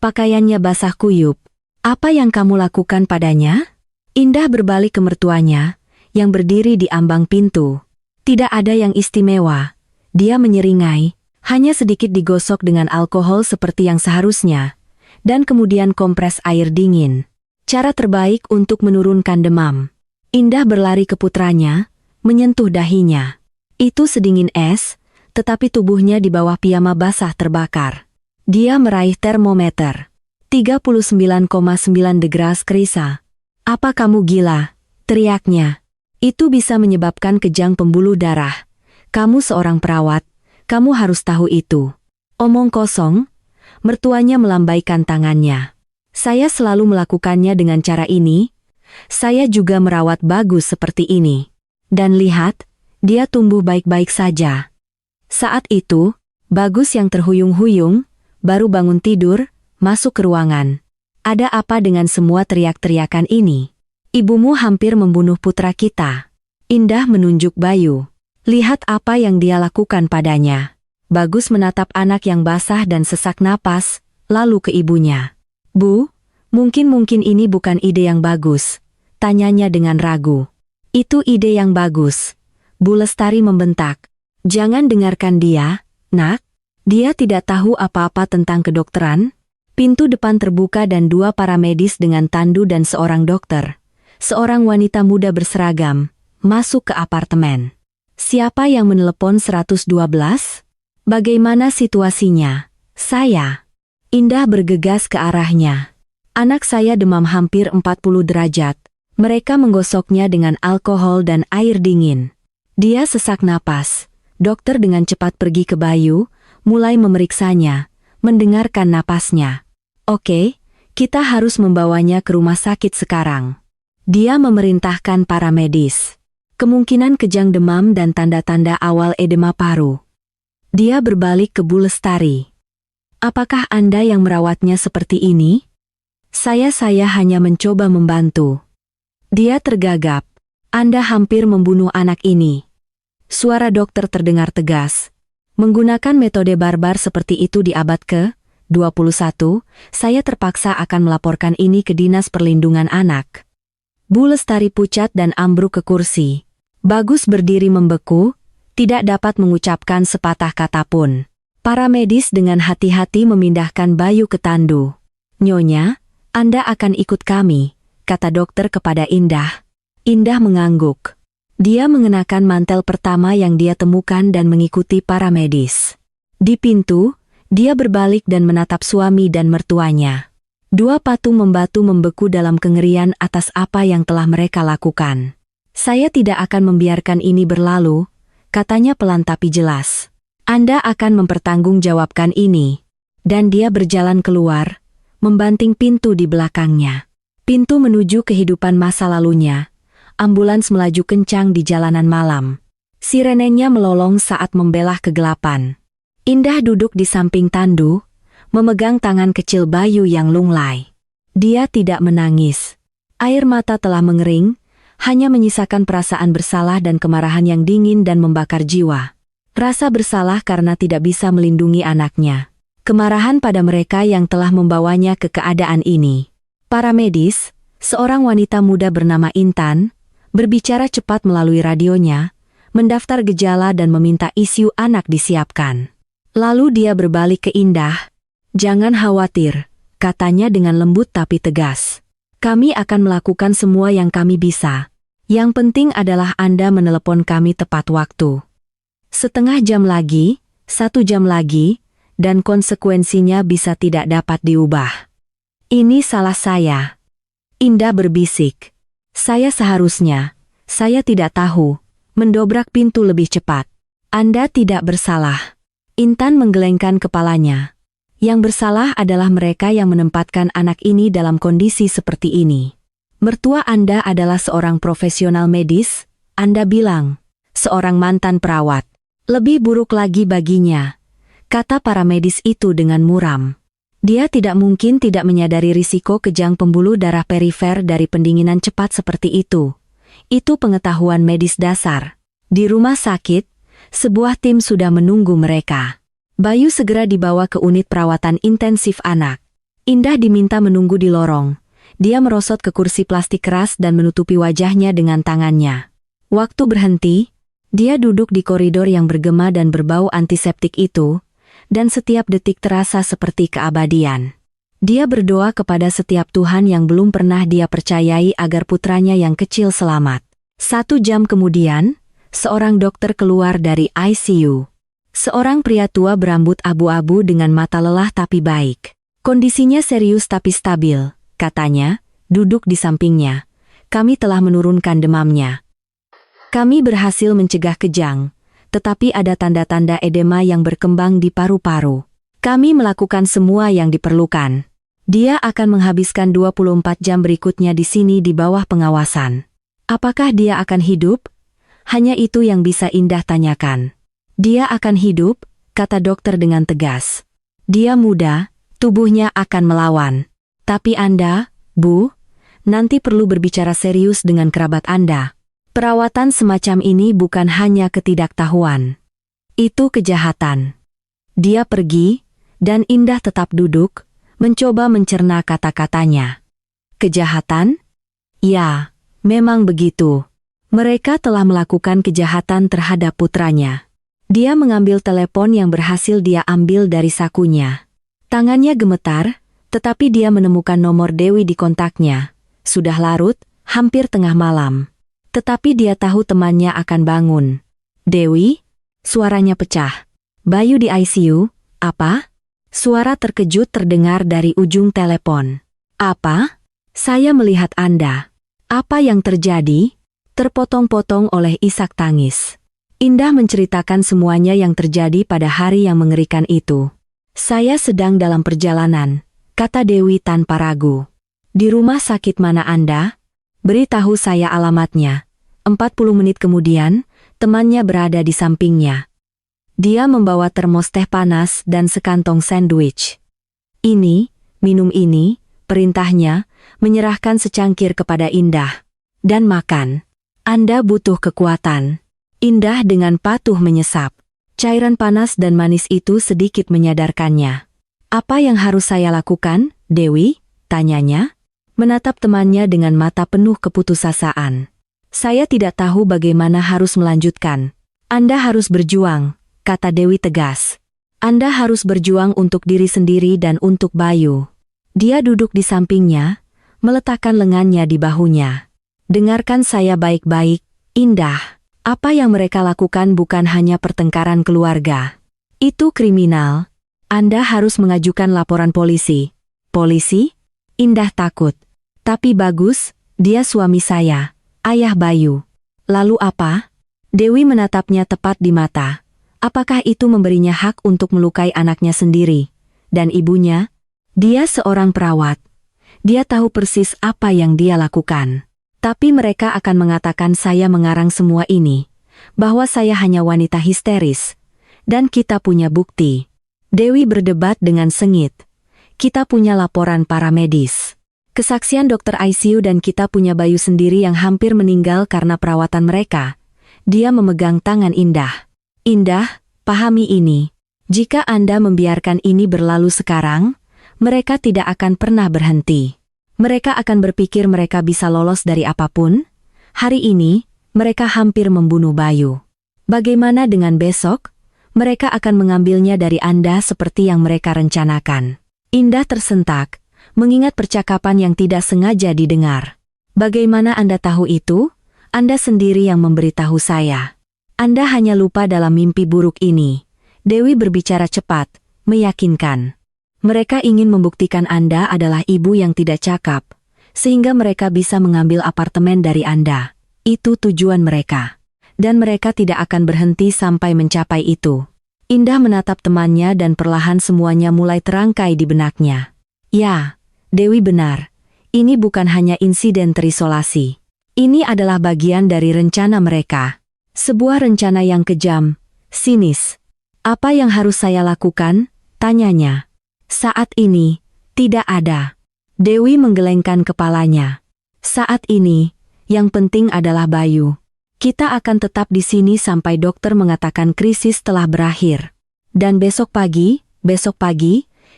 Pakaiannya basah kuyup. Apa yang kamu lakukan padanya? Indah berbalik ke mertuanya, yang berdiri di ambang pintu. Tidak ada yang istimewa. Dia menyeringai, hanya sedikit digosok dengan alkohol seperti yang seharusnya, dan kemudian kompres air dingin. Cara terbaik untuk menurunkan demam. Indah berlari ke putranya, menyentuh dahinya. Itu sedingin es, tetapi tubuhnya di bawah piyama basah terbakar. Dia meraih termometer. 39,9 degrees Celcius. "Apa kamu gila?" teriaknya. "Itu bisa menyebabkan kejang pembuluh darah. Kamu seorang perawat, kamu harus tahu itu." "Omong kosong." Mertuanya melambaikan tangannya. "Saya selalu melakukannya dengan cara ini. Saya juga merawat Bagus seperti ini. Dan lihat, dia tumbuh baik-baik saja." Saat itu, Bagus yang terhuyung-huyung, baru bangun tidur, masuk ke ruangan. "Ada apa dengan semua teriak-teriakan ini? Ibumu hampir membunuh putra kita." Indah menunjuk Bayu. "Lihat apa yang dia lakukan padanya." Bagus menatap anak yang basah dan sesak napas, lalu ke ibunya. "Bu, mungkin ini bukan ide yang bagus," tanyanya dengan ragu. "Itu ide yang bagus," Bu Lestari membentak. "Jangan dengarkan dia, nak. Dia tidak tahu apa-apa tentang kedokteran." Pintu depan terbuka dan dua paramedis dengan tandu dan seorang dokter, seorang wanita muda berseragam, masuk ke apartemen. "Siapa yang menelepon 112? Bagaimana situasinya?" "Saya." Indah bergegas ke arahnya. "Anak saya demam hampir 40 derajat. Mereka menggosoknya dengan alkohol dan air dingin. Dia sesak napas." Dokter dengan cepat pergi ke Bayu, mulai memeriksanya, mendengarkan napasnya. "Oke, kita harus membawanya ke rumah sakit sekarang." Dia memerintahkan para medis. Kemungkinan kejang demam dan tanda-tanda awal edema paru. Dia berbalik ke Bu Lestari. "Apakah Anda yang merawatnya seperti ini?" Saya hanya mencoba membantu." Dia tergagap. "Anda hampir membunuh anak ini." Suara dokter terdengar tegas. "Menggunakan metode barbar seperti itu di abad ke-21, saya terpaksa akan melaporkan ini ke Dinas Perlindungan Anak." Bu Lestari pucat dan ambruk ke kursi. Bagus berdiri membeku, tidak dapat mengucapkan sepatah kata pun. Para medis dengan hati-hati memindahkan Bayu ke tandu. "Nyonya, Anda akan ikut kami," kata dokter kepada Indah. Indah mengangguk. Dia mengenakan mantel pertama yang dia temukan dan mengikuti para medis. Di pintu, dia berbalik dan menatap suami dan mertuanya. Dua patung membatu membeku dalam kengerian atas apa yang telah mereka lakukan. "Saya tidak akan membiarkan ini berlalu," katanya pelan tapi jelas. "Anda akan mempertanggungjawabkan ini." Dan dia berjalan keluar, membanting pintu di belakangnya. Pintu menuju kehidupan masa lalunya. Ambulans melaju kencang di jalanan malam. Sirenenya melolong saat membelah kegelapan. Indah duduk di samping tandu, memegang tangan kecil Bayu yang lunglai. Dia tidak menangis. Air mata telah mengering, hanya menyisakan perasaan bersalah dan kemarahan yang dingin dan membakar jiwa. Rasa bersalah karena tidak bisa melindungi anaknya. Kemarahan pada mereka yang telah membawanya ke keadaan ini. Para medis, seorang wanita muda bernama Intan, berbicara cepat melalui radionya, mendaftar gejala dan meminta ICU anak disiapkan. Lalu dia berbalik ke Indah. "Jangan khawatir," katanya dengan lembut tapi tegas. "Kami akan melakukan semua yang kami bisa. Yang penting adalah Anda menelepon kami tepat waktu. Setengah jam lagi, 1 jam lagi, dan konsekuensinya bisa tidak dapat diubah." "Ini salah saya." Indah berbisik. Saya tidak tahu, mendobrak pintu lebih cepat." "Anda tidak bersalah." Intan menggelengkan kepalanya. "Yang bersalah adalah mereka yang menempatkan anak ini dalam kondisi seperti ini. Mertua Anda adalah seorang profesional medis, Anda bilang. Seorang mantan perawat. Lebih buruk lagi baginya," kata para medis itu dengan muram. "Dia tidak mungkin tidak menyadari risiko kejang pembuluh darah perifer dari pendinginan cepat seperti itu. Itu pengetahuan medis dasar." Di rumah sakit, sebuah tim sudah menunggu mereka. Bayu segera dibawa ke unit perawatan intensif anak. Indah diminta menunggu di lorong. Dia merosot ke kursi plastik keras dan menutupi wajahnya dengan tangannya. Waktu berhenti, Dia duduk di koridor yang bergema dan berbau antiseptik itu, dan setiap detik terasa seperti keabadian. Dia berdoa kepada setiap Tuhan yang belum pernah dia percayai agar putranya yang kecil selamat. 1 jam kemudian, seorang dokter keluar dari ICU. Seorang pria tua berambut abu-abu dengan mata lelah tapi baik. Kondisinya serius tapi stabil, katanya, duduk di sampingnya. Kami telah menurunkan demamnya. Kami berhasil mencegah kejang, tetapi ada tanda-tanda edema yang berkembang di paru-paru. Kami melakukan semua yang diperlukan. Dia akan menghabiskan 24 jam berikutnya di sini di bawah pengawasan. Apakah dia akan hidup? Hanya itu yang bisa Indah tanyakan. Dia akan hidup, kata dokter dengan tegas. Dia muda, tubuhnya akan melawan. Tapi Anda, Bu, nanti perlu berbicara serius dengan kerabat Anda. Perawatan semacam ini bukan hanya ketidaktahuan. Itu kejahatan. Dia pergi, dan Indah tetap duduk, mencoba mencerna kata-katanya. Kejahatan? Ya, memang begitu. Mereka telah melakukan kejahatan terhadap putranya. Dia mengambil telepon yang berhasil dia ambil dari sakunya. Tangannya gemetar, tetapi dia menemukan nomor Dewi di kontaknya. Sudah larut, hampir tengah malam. Tetapi dia tahu temannya akan bangun. Dewi? Suaranya pecah. Bayu di ICU, apa? Suara terkejut terdengar dari ujung telepon. Apa? Saya melihat Anda. Apa yang terjadi? Terpotong-potong oleh isak tangis. Indah menceritakan semuanya yang terjadi pada hari yang mengerikan itu. Saya sedang dalam perjalanan, kata Dewi tanpa ragu. Di rumah sakit mana Anda? Beritahu saya alamatnya. 40 menit kemudian, temannya berada di sampingnya. Dia membawa termos teh panas dan sekantong sandwich. Ini, minum ini, perintahnya, menyerahkan secangkir kepada Indah. Dan makan. Anda butuh kekuatan. Indah dengan patuh menyesap. Cairan panas dan manis itu sedikit menyadarkannya. Apa yang harus saya lakukan, Dewi? Tanyanya. Menatap temannya dengan mata penuh keputusasaan. Saya tidak tahu bagaimana harus melanjutkan. Anda harus berjuang, kata Dewi tegas. Anda harus berjuang untuk diri sendiri dan untuk Bayu. Dia duduk di sampingnya, meletakkan lengannya di bahunya. Dengarkan saya baik-baik, Indah. Apa yang mereka lakukan bukan hanya pertengkaran keluarga. Itu kriminal. Anda harus mengajukan laporan polisi. Polisi? Indah takut. Tapi bagus, dia suami saya, ayah Bayu. Lalu apa? Dewi menatapnya tepat di mata. Apakah itu memberinya hak untuk melukai anaknya sendiri? Dan ibunya? Dia seorang perawat. Dia tahu persis apa yang dia lakukan. Tapi mereka akan mengatakan saya mengarang semua ini. Bahwa saya hanya wanita histeris. Dan kita punya bukti. Dewi berdebat dengan sengit. Kita punya laporan para medis. Kesaksian dokter ICU dan kita punya Bayu sendiri yang hampir meninggal karena perawatan mereka. Dia memegang tangan Indah. Indah, pahami ini. Jika Anda membiarkan ini berlalu sekarang, mereka tidak akan pernah berhenti. Mereka akan berpikir mereka bisa lolos dari apapun. Hari ini, mereka hampir membunuh Bayu. Bagaimana dengan besok? Mereka akan mengambilnya dari Anda seperti yang mereka rencanakan. Indah tersentak, mengingat percakapan yang tidak sengaja didengar. Bagaimana Anda tahu itu? Anda sendiri yang memberitahu saya. Anda hanya lupa dalam mimpi buruk ini. Dewi berbicara cepat, meyakinkan. Mereka ingin membuktikan Anda adalah ibu yang tidak cakap, sehingga mereka bisa mengambil apartemen dari Anda. Itu tujuan mereka. Dan mereka tidak akan berhenti sampai mencapai itu. Indah menatap temannya dan perlahan semuanya mulai terangkai di benaknya. Ya, Dewi benar. Ini bukan hanya insiden terisolasi. Ini adalah bagian dari rencana mereka. Sebuah rencana yang kejam, sinis. Apa yang harus saya lakukan? Tanyanya. Saat ini, tidak ada. Dewi menggelengkan kepalanya. Saat ini, yang penting adalah Bayu. Kita akan tetap di sini sampai dokter mengatakan krisis telah berakhir. Dan besok pagi,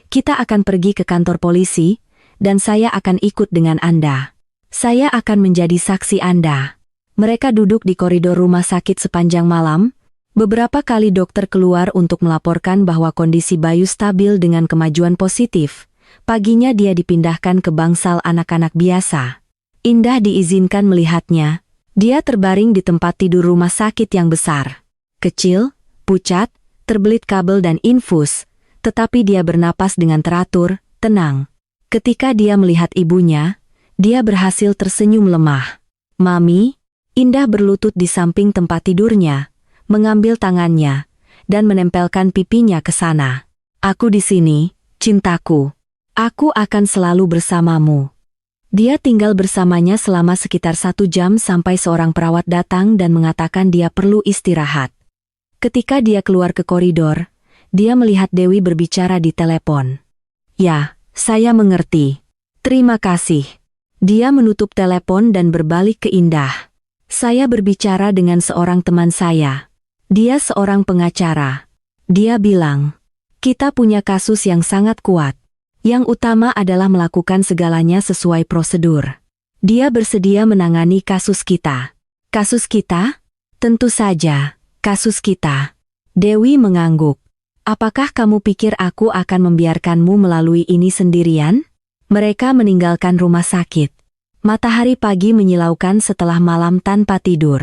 kita akan pergi ke kantor polisi, dan saya akan ikut dengan Anda. Saya akan menjadi saksi Anda. Mereka duduk di koridor rumah sakit sepanjang malam. Beberapa kali dokter keluar untuk melaporkan bahwa kondisi Bayu stabil dengan kemajuan positif. Paginya dia dipindahkan ke bangsal anak-anak biasa. Indah diizinkan melihatnya. Dia terbaring di tempat tidur rumah sakit yang besar. Kecil, pucat, terbelit kabel dan infus, tetapi dia bernapas dengan teratur, tenang. Ketika dia melihat ibunya, dia berhasil tersenyum lemah. "Mami," Indah berlutut di samping tempat tidurnya, mengambil tangannya, dan menempelkan pipinya ke sana. "Aku di sini, cintaku. Aku akan selalu bersamamu." Dia tinggal bersamanya selama sekitar 1 jam sampai seorang perawat datang dan mengatakan dia perlu istirahat. Ketika dia keluar ke koridor, dia melihat Dewi berbicara di telepon. "Ya, saya mengerti. Terima kasih." Dia menutup telepon dan berbalik ke Indah. "Saya berbicara dengan seorang teman saya. Dia seorang pengacara. Dia bilang, kita punya kasus yang sangat kuat. Yang utama adalah melakukan segalanya sesuai prosedur. Dia bersedia menangani kasus kita." "Kasus kita?" "Tentu saja, kasus kita." Dewi mengangguk. "Apakah kamu pikir aku akan membiarkanmu melalui ini sendirian?" Mereka meninggalkan rumah sakit. Matahari pagi menyilaukan setelah malam tanpa tidur.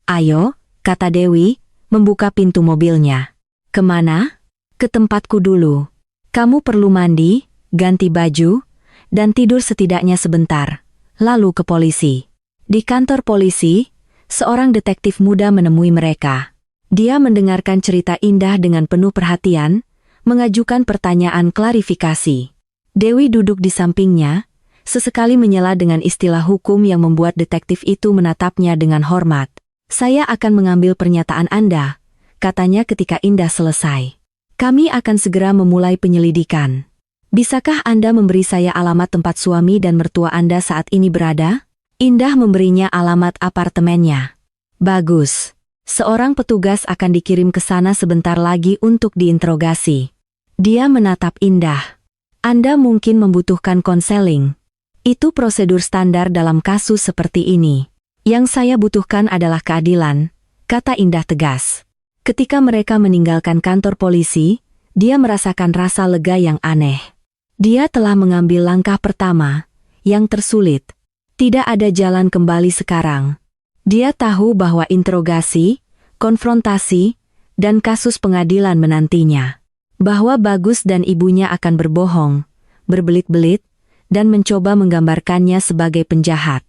"Ayo," kata Dewi, membuka pintu mobilnya. "Kemana?" "Ke tempatku dulu. Kamu perlu mandi, ganti baju, dan tidur setidaknya sebentar, lalu ke polisi." Di kantor polisi, seorang detektif muda menemui mereka. Dia mendengarkan cerita Indah dengan penuh perhatian, mengajukan pertanyaan klarifikasi. Dewi duduk di sampingnya, sesekali menyela dengan istilah hukum yang membuat detektif itu menatapnya dengan hormat. "Saya akan mengambil pernyataan Anda," katanya ketika Indah selesai. "Kami akan segera memulai penyelidikan. Bisakah Anda memberi saya alamat tempat suami dan mertua Anda saat ini berada?" Indah memberinya alamat apartemennya. "Bagus. Seorang petugas akan dikirim ke sana sebentar lagi untuk diinterogasi." Dia menatap Indah. "Anda mungkin membutuhkan konseling. Itu prosedur standar dalam kasus seperti ini." "Yang saya butuhkan adalah keadilan," kata Indah tegas. Ketika mereka meninggalkan kantor polisi, dia merasakan rasa lega yang aneh. Dia telah mengambil langkah pertama, yang tersulit. Tidak ada jalan kembali sekarang. Dia tahu bahwa interogasi, konfrontasi, dan kasus pengadilan menantinya. Bahwa Bagus dan ibunya akan berbohong, berbelit-belit, dan mencoba menggambarkannya sebagai penjahat.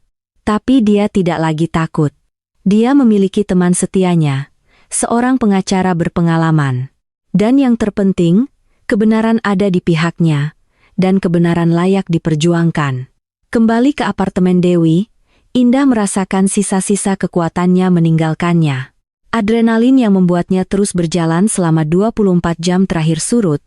Tapi dia tidak lagi takut. Dia memiliki teman setianya, seorang pengacara berpengalaman. Dan yang terpenting, kebenaran ada di pihaknya, dan kebenaran layak diperjuangkan. Kembali ke apartemen Dewi, Indah merasakan sisa-sisa kekuatannya meninggalkannya. Adrenalin yang membuatnya terus berjalan selama 24 jam terakhir surut,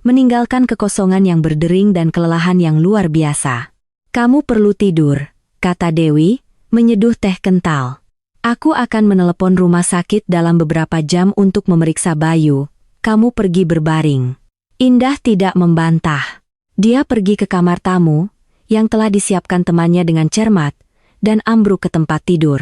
meninggalkan kekosongan yang berdering dan kelelahan yang luar biasa. "Kamu perlu tidur," kata Dewi, menyeduh teh kental. "Aku akan menelepon rumah sakit dalam beberapa jam untuk memeriksa Bayu. Kamu pergi berbaring." Indah tidak membantah. Dia pergi ke kamar tamu, yang telah disiapkan temannya dengan cermat, dan ambruk ke tempat tidur.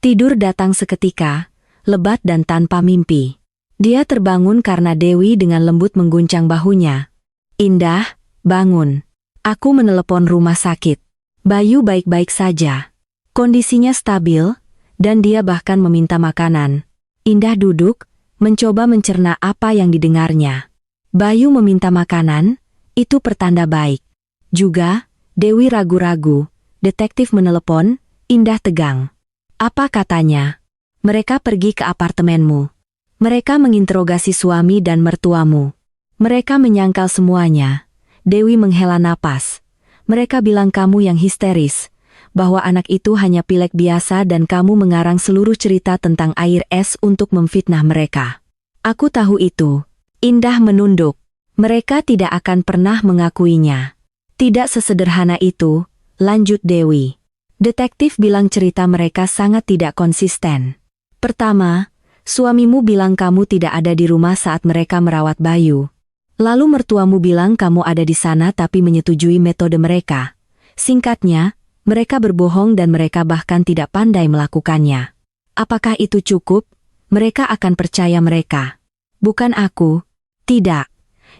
Tidur datang seketika, lebat dan tanpa mimpi. Dia terbangun karena Dewi dengan lembut mengguncang bahunya. "Indah, bangun. Aku menelepon rumah sakit. Bayu baik-baik saja. Kondisinya stabil, dan dia bahkan meminta makanan." Indah duduk, mencoba mencerna apa yang didengarnya. Bayu meminta makanan, itu pertanda baik. Juga, Dewi ragu-ragu. Detektif menelepon, Indah tegang. "Apa katanya?" "Mereka pergi ke apartemenmu. Mereka menginterogasi suami dan mertuamu. Mereka menyangkal semuanya." Dewi menghela napas. "Mereka bilang kamu yang histeris, bahwa anak itu hanya pilek biasa dan kamu mengarang seluruh cerita tentang air es untuk memfitnah mereka." "Aku tahu itu." Indah menunduk. "Mereka tidak akan pernah mengakuinya." "Tidak sesederhana itu," lanjut Dewi. "Detektif bilang cerita mereka sangat tidak konsisten. Pertama, suamimu bilang kamu tidak ada di rumah saat mereka merawat Bayu. Lalu mertuamu bilang kamu ada di sana tapi menyetujui metode mereka. Singkatnya, Mereka berbohong dan mereka bahkan tidak pandai melakukannya. Apakah itu cukup? Mereka akan percaya mereka. Bukan aku. Tidak.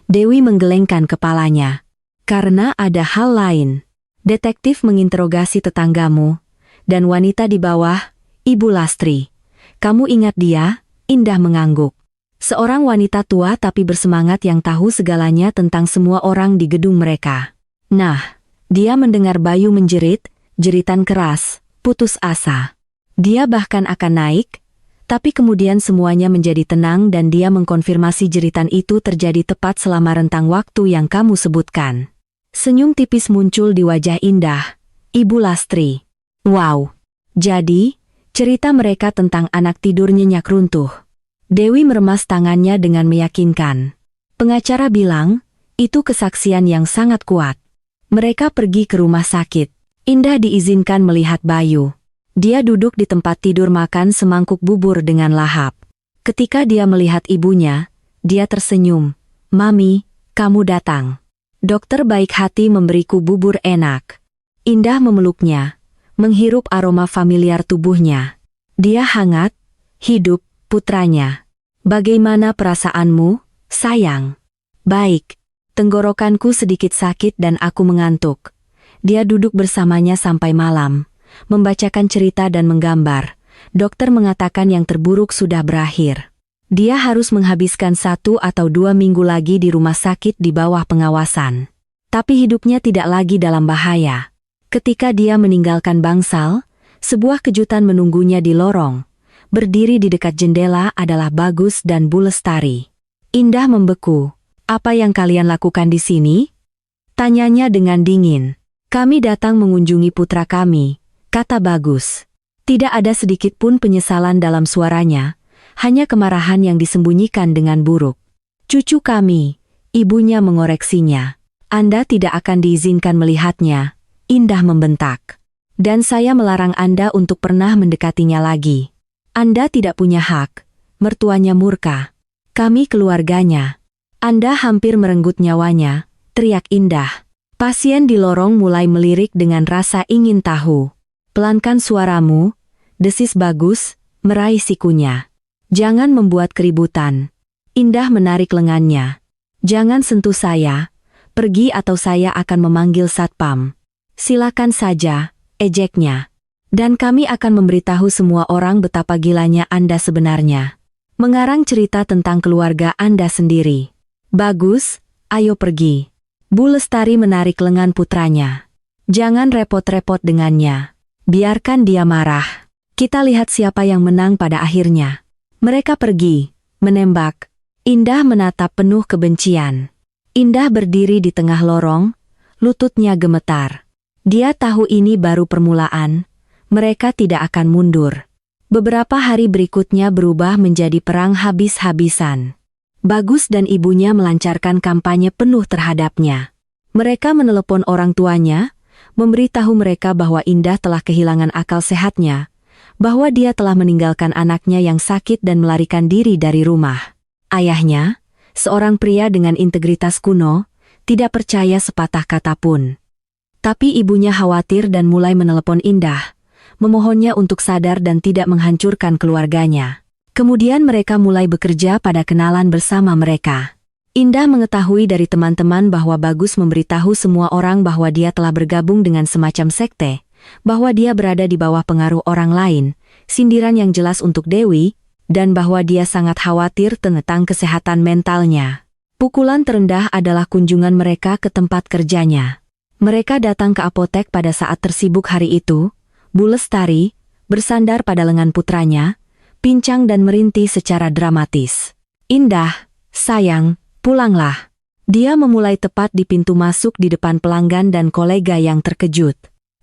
Dewi menggelengkan kepalanya. Karena ada hal lain. Detektif menginterogasi tetanggamu. Dan wanita di bawah, Ibu Lastri. Kamu ingat dia? Indah mengangguk. Seorang wanita tua tapi bersemangat yang tahu segalanya tentang semua orang di gedung mereka. Nah, dia mendengar Bayu menjerit, jeritan keras, putus asa. Dia bahkan akan naik, tapi kemudian semuanya menjadi tenang dan dia mengkonfirmasi jeritan itu terjadi tepat selama rentang waktu yang kamu sebutkan. Senyum tipis muncul di wajah Indah, Ibu Lastri. Wow. Jadi, cerita mereka tentang anak tidur nyenyak runtuh. Dewi meremas tangannya dengan meyakinkan. Pengacara bilang, itu kesaksian yang sangat kuat. Mereka pergi ke rumah sakit. Indah diizinkan melihat Bayu. Dia duduk di tempat tidur makan semangkuk bubur dengan lahap. Ketika dia melihat ibunya, dia tersenyum. Mami, kamu datang. Dokter baik hati memberiku bubur enak. Indah memeluknya, menghirup aroma familiar tubuhnya. Dia hangat, hidup, putranya. Bagaimana perasaanmu, sayang? Baik. Tenggorokanku sedikit sakit dan aku mengantuk. Dia duduk bersamanya sampai malam, membacakan cerita dan menggambar. Dokter mengatakan yang terburuk sudah berakhir. Dia harus menghabiskan 1 atau 2 minggu lagi di rumah sakit di bawah pengawasan. Tapi hidupnya tidak lagi dalam bahaya. Ketika dia meninggalkan bangsal, sebuah kejutan menunggunya di lorong. Berdiri di dekat jendela adalah Bagus dan Bu Lestari. Indah membeku. Apa yang kalian lakukan di sini? Tanyanya dengan dingin. Kami datang mengunjungi putra kami, kata Bagus. Tidak ada sedikit pun penyesalan dalam suaranya, hanya kemarahan yang disembunyikan dengan buruk. Cucu kami, ibunya mengoreksinya. Anda tidak akan diizinkan melihatnya, Indah membentak. Dan saya melarang Anda untuk pernah mendekatinya lagi. Anda tidak punya hak, mertuanya murka. Kami keluarganya. Anda hampir merenggut nyawanya, teriak Indah. Pasien di lorong mulai melirik dengan rasa ingin tahu. Pelankan suaramu, desis Bagus, meraih sikunya. Jangan membuat keributan. Indah menarik lengannya. Jangan sentuh saya, pergi atau saya akan memanggil satpam. Silakan saja, ejeknya. Dan kami akan memberitahu semua orang betapa gilanya Anda sebenarnya. Mengarang cerita tentang keluarga Anda sendiri. Bagus, ayo pergi. Bu Lestari menarik lengan putranya. Jangan repot-repot dengannya. Biarkan dia marah. Kita lihat siapa yang menang pada akhirnya. Mereka pergi, menembak. Indah menatap penuh kebencian. Indah berdiri di tengah lorong, lututnya gemetar. Dia tahu ini baru permulaan, mereka tidak akan mundur. Beberapa hari berikutnya berubah menjadi perang habis-habisan. Bagus dan ibunya melancarkan kampanye penuh terhadapnya. Mereka menelepon orang tuanya, memberitahu mereka bahwa Indah telah kehilangan akal sehatnya, bahwa dia telah meninggalkan anaknya yang sakit dan melarikan diri dari rumah. Ayahnya, seorang pria dengan integritas kuno, tidak percaya sepatah kata pun. Tapi ibunya khawatir dan mulai menelepon Indah, memohonnya untuk sadar dan tidak menghancurkan keluarganya. Kemudian mereka mulai bekerja pada kenalan bersama mereka. Indah mengetahui dari teman-teman bahwa Bagus memberitahu semua orang bahwa dia telah bergabung dengan semacam sekte, bahwa dia berada di bawah pengaruh orang lain, sindiran yang jelas untuk Dewi, dan bahwa dia sangat khawatir tentang kesehatan mentalnya. Pukulan terendah adalah kunjungan mereka ke tempat kerjanya. Mereka datang ke apotek pada saat tersibuk hari itu. Bu Lestari, bersandar pada lengan putranya, pincang dan merintih secara dramatis. Indah, sayang, pulanglah. Dia memulai tepat di pintu masuk di depan pelanggan dan kolega yang terkejut.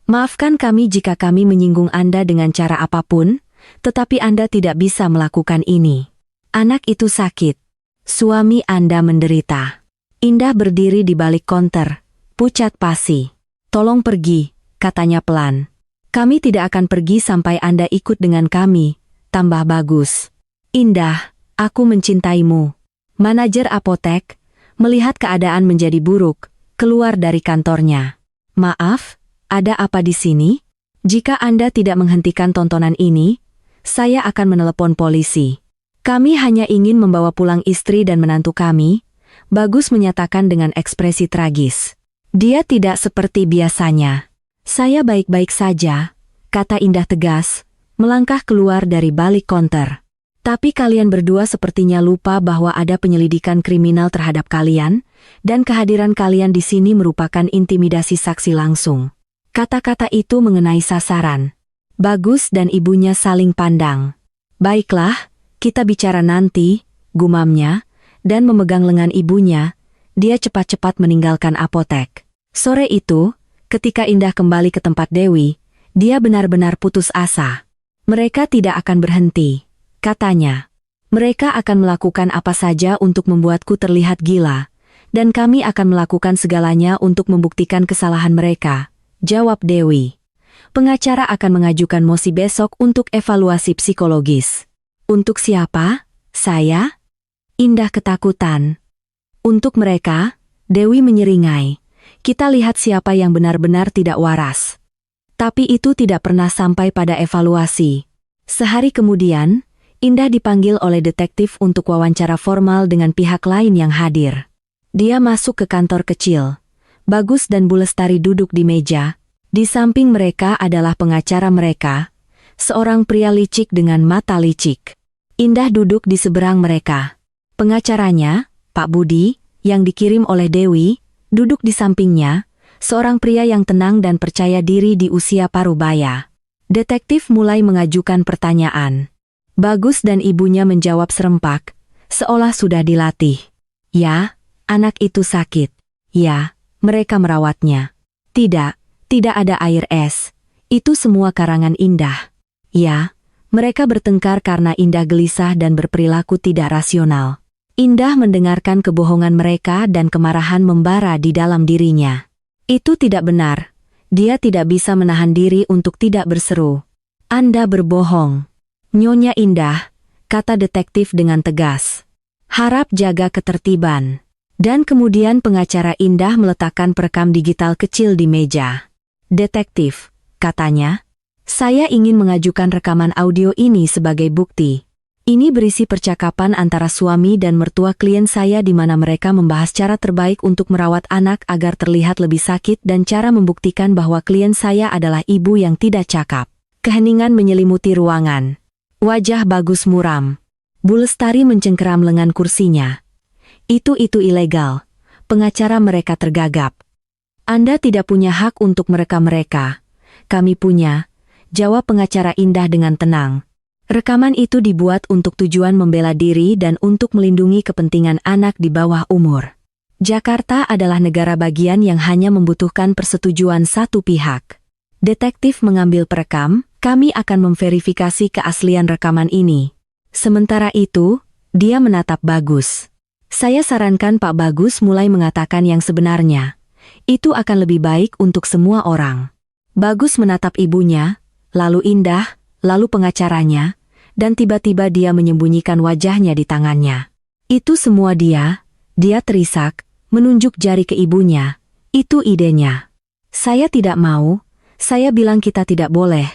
Maafkan kami jika kami menyinggung Anda dengan cara apapun, tetapi Anda tidak bisa melakukan ini. Anak itu sakit. Suami Anda menderita. Indah berdiri di balik konter, pucat pasi. Tolong pergi, katanya pelan. Kami tidak akan pergi sampai Anda ikut dengan kami, tambah Bagus. Indah, aku mencintaimu. Manajer apotek, melihat keadaan menjadi buruk, keluar dari kantornya. Maaf, Ada apa di sini? Jika Anda tidak menghentikan tontonan ini, saya akan menelepon polisi. Kami hanya ingin membawa pulang istri dan menantu kami, Bagus menyatakan dengan ekspresi tragis. Dia tidak seperti biasanya. Saya baik-baik saja, kata Indah tegas, melangkah keluar dari balik konter. Tapi kalian berdua sepertinya lupa bahwa ada penyelidikan kriminal terhadap kalian, dan kehadiran kalian di sini merupakan intimidasi saksi langsung. Kata-kata itu mengenai sasaran. Bagus dan ibunya saling pandang. Baiklah, kita bicara nanti, gumamnya, dan memegang lengan ibunya, dia cepat-cepat meninggalkan apotek. Sore itu, ketika Indah kembali ke tempat Dewi, dia benar-benar putus asa. Mereka tidak akan berhenti, katanya. Mereka akan melakukan apa saja untuk membuatku terlihat gila, dan kami akan melakukan segalanya untuk membuktikan kesalahan mereka, jawab Dewi. Pengacara akan mengajukan mosi besok untuk evaluasi psikologis. Untuk siapa? Saya? Indah ketakutan. Untuk mereka, Dewi menyeringai. Kita lihat siapa yang benar-benar tidak waras. Tapi itu tidak pernah sampai pada evaluasi. Sehari kemudian, Indah dipanggil oleh detektif untuk wawancara formal dengan pihak lain yang hadir. Dia masuk ke kantor kecil. Bagus dan Bu Lestari duduk di meja. Di samping mereka adalah pengacara mereka, seorang pria licik dengan mata licik. Indah duduk di seberang mereka. Pengacaranya, Pak Budi, yang dikirim oleh Dewi, duduk di sampingnya, seorang pria yang tenang dan percaya diri di usia parubaya. Detektif mulai mengajukan pertanyaan. Bagus dan ibunya menjawab serempak, seolah sudah dilatih. Ya, anak itu sakit. Ya, mereka merawatnya. Tidak ada air es. Itu semua karangan Indah. Ya, mereka bertengkar karena Indah gelisah dan berperilaku tidak rasional. Indah mendengarkan kebohongan mereka dan kemarahan membara di dalam dirinya. Itu tidak benar. Dia tidak bisa menahan diri untuk tidak berseru. Anda berbohong. Nyonya Indah, kata detektif dengan tegas. Harap jaga ketertiban. Dan kemudian pengacara Indah meletakkan perekam digital kecil di meja. Detektif, katanya, saya ingin mengajukan rekaman audio ini sebagai bukti. Ini berisi percakapan antara suami dan mertua klien saya di mana mereka membahas cara terbaik untuk merawat anak agar terlihat lebih sakit dan cara membuktikan bahwa klien saya adalah ibu yang tidak cakap. Keheningan menyelimuti ruangan. Wajah Bagus muram. Bu Lestari mencengkeram lengan kursinya. Itu ilegal. Pengacara mereka tergagap. Anda tidak punya hak untuk merekam mereka. Kami punya, jawab pengacara Indah dengan tenang. Rekaman itu dibuat untuk tujuan membela diri dan untuk melindungi kepentingan anak di bawah umur. Jakarta adalah negara bagian yang hanya membutuhkan persetujuan satu pihak. Detektif mengambil perekam, kami akan memverifikasi keaslian rekaman ini. Sementara itu, dia menatap Bagus. Saya sarankan Pak Bagus mulai mengatakan yang sebenarnya. Itu akan lebih baik untuk semua orang. Bagus menatap ibunya, lalu Indah, lalu pengacaranya, dan tiba-tiba dia menyembunyikan wajahnya di tangannya. Itu semua dia terisak, menunjuk jari ke ibunya. Itu idenya. Saya tidak mau, saya bilang kita tidak boleh,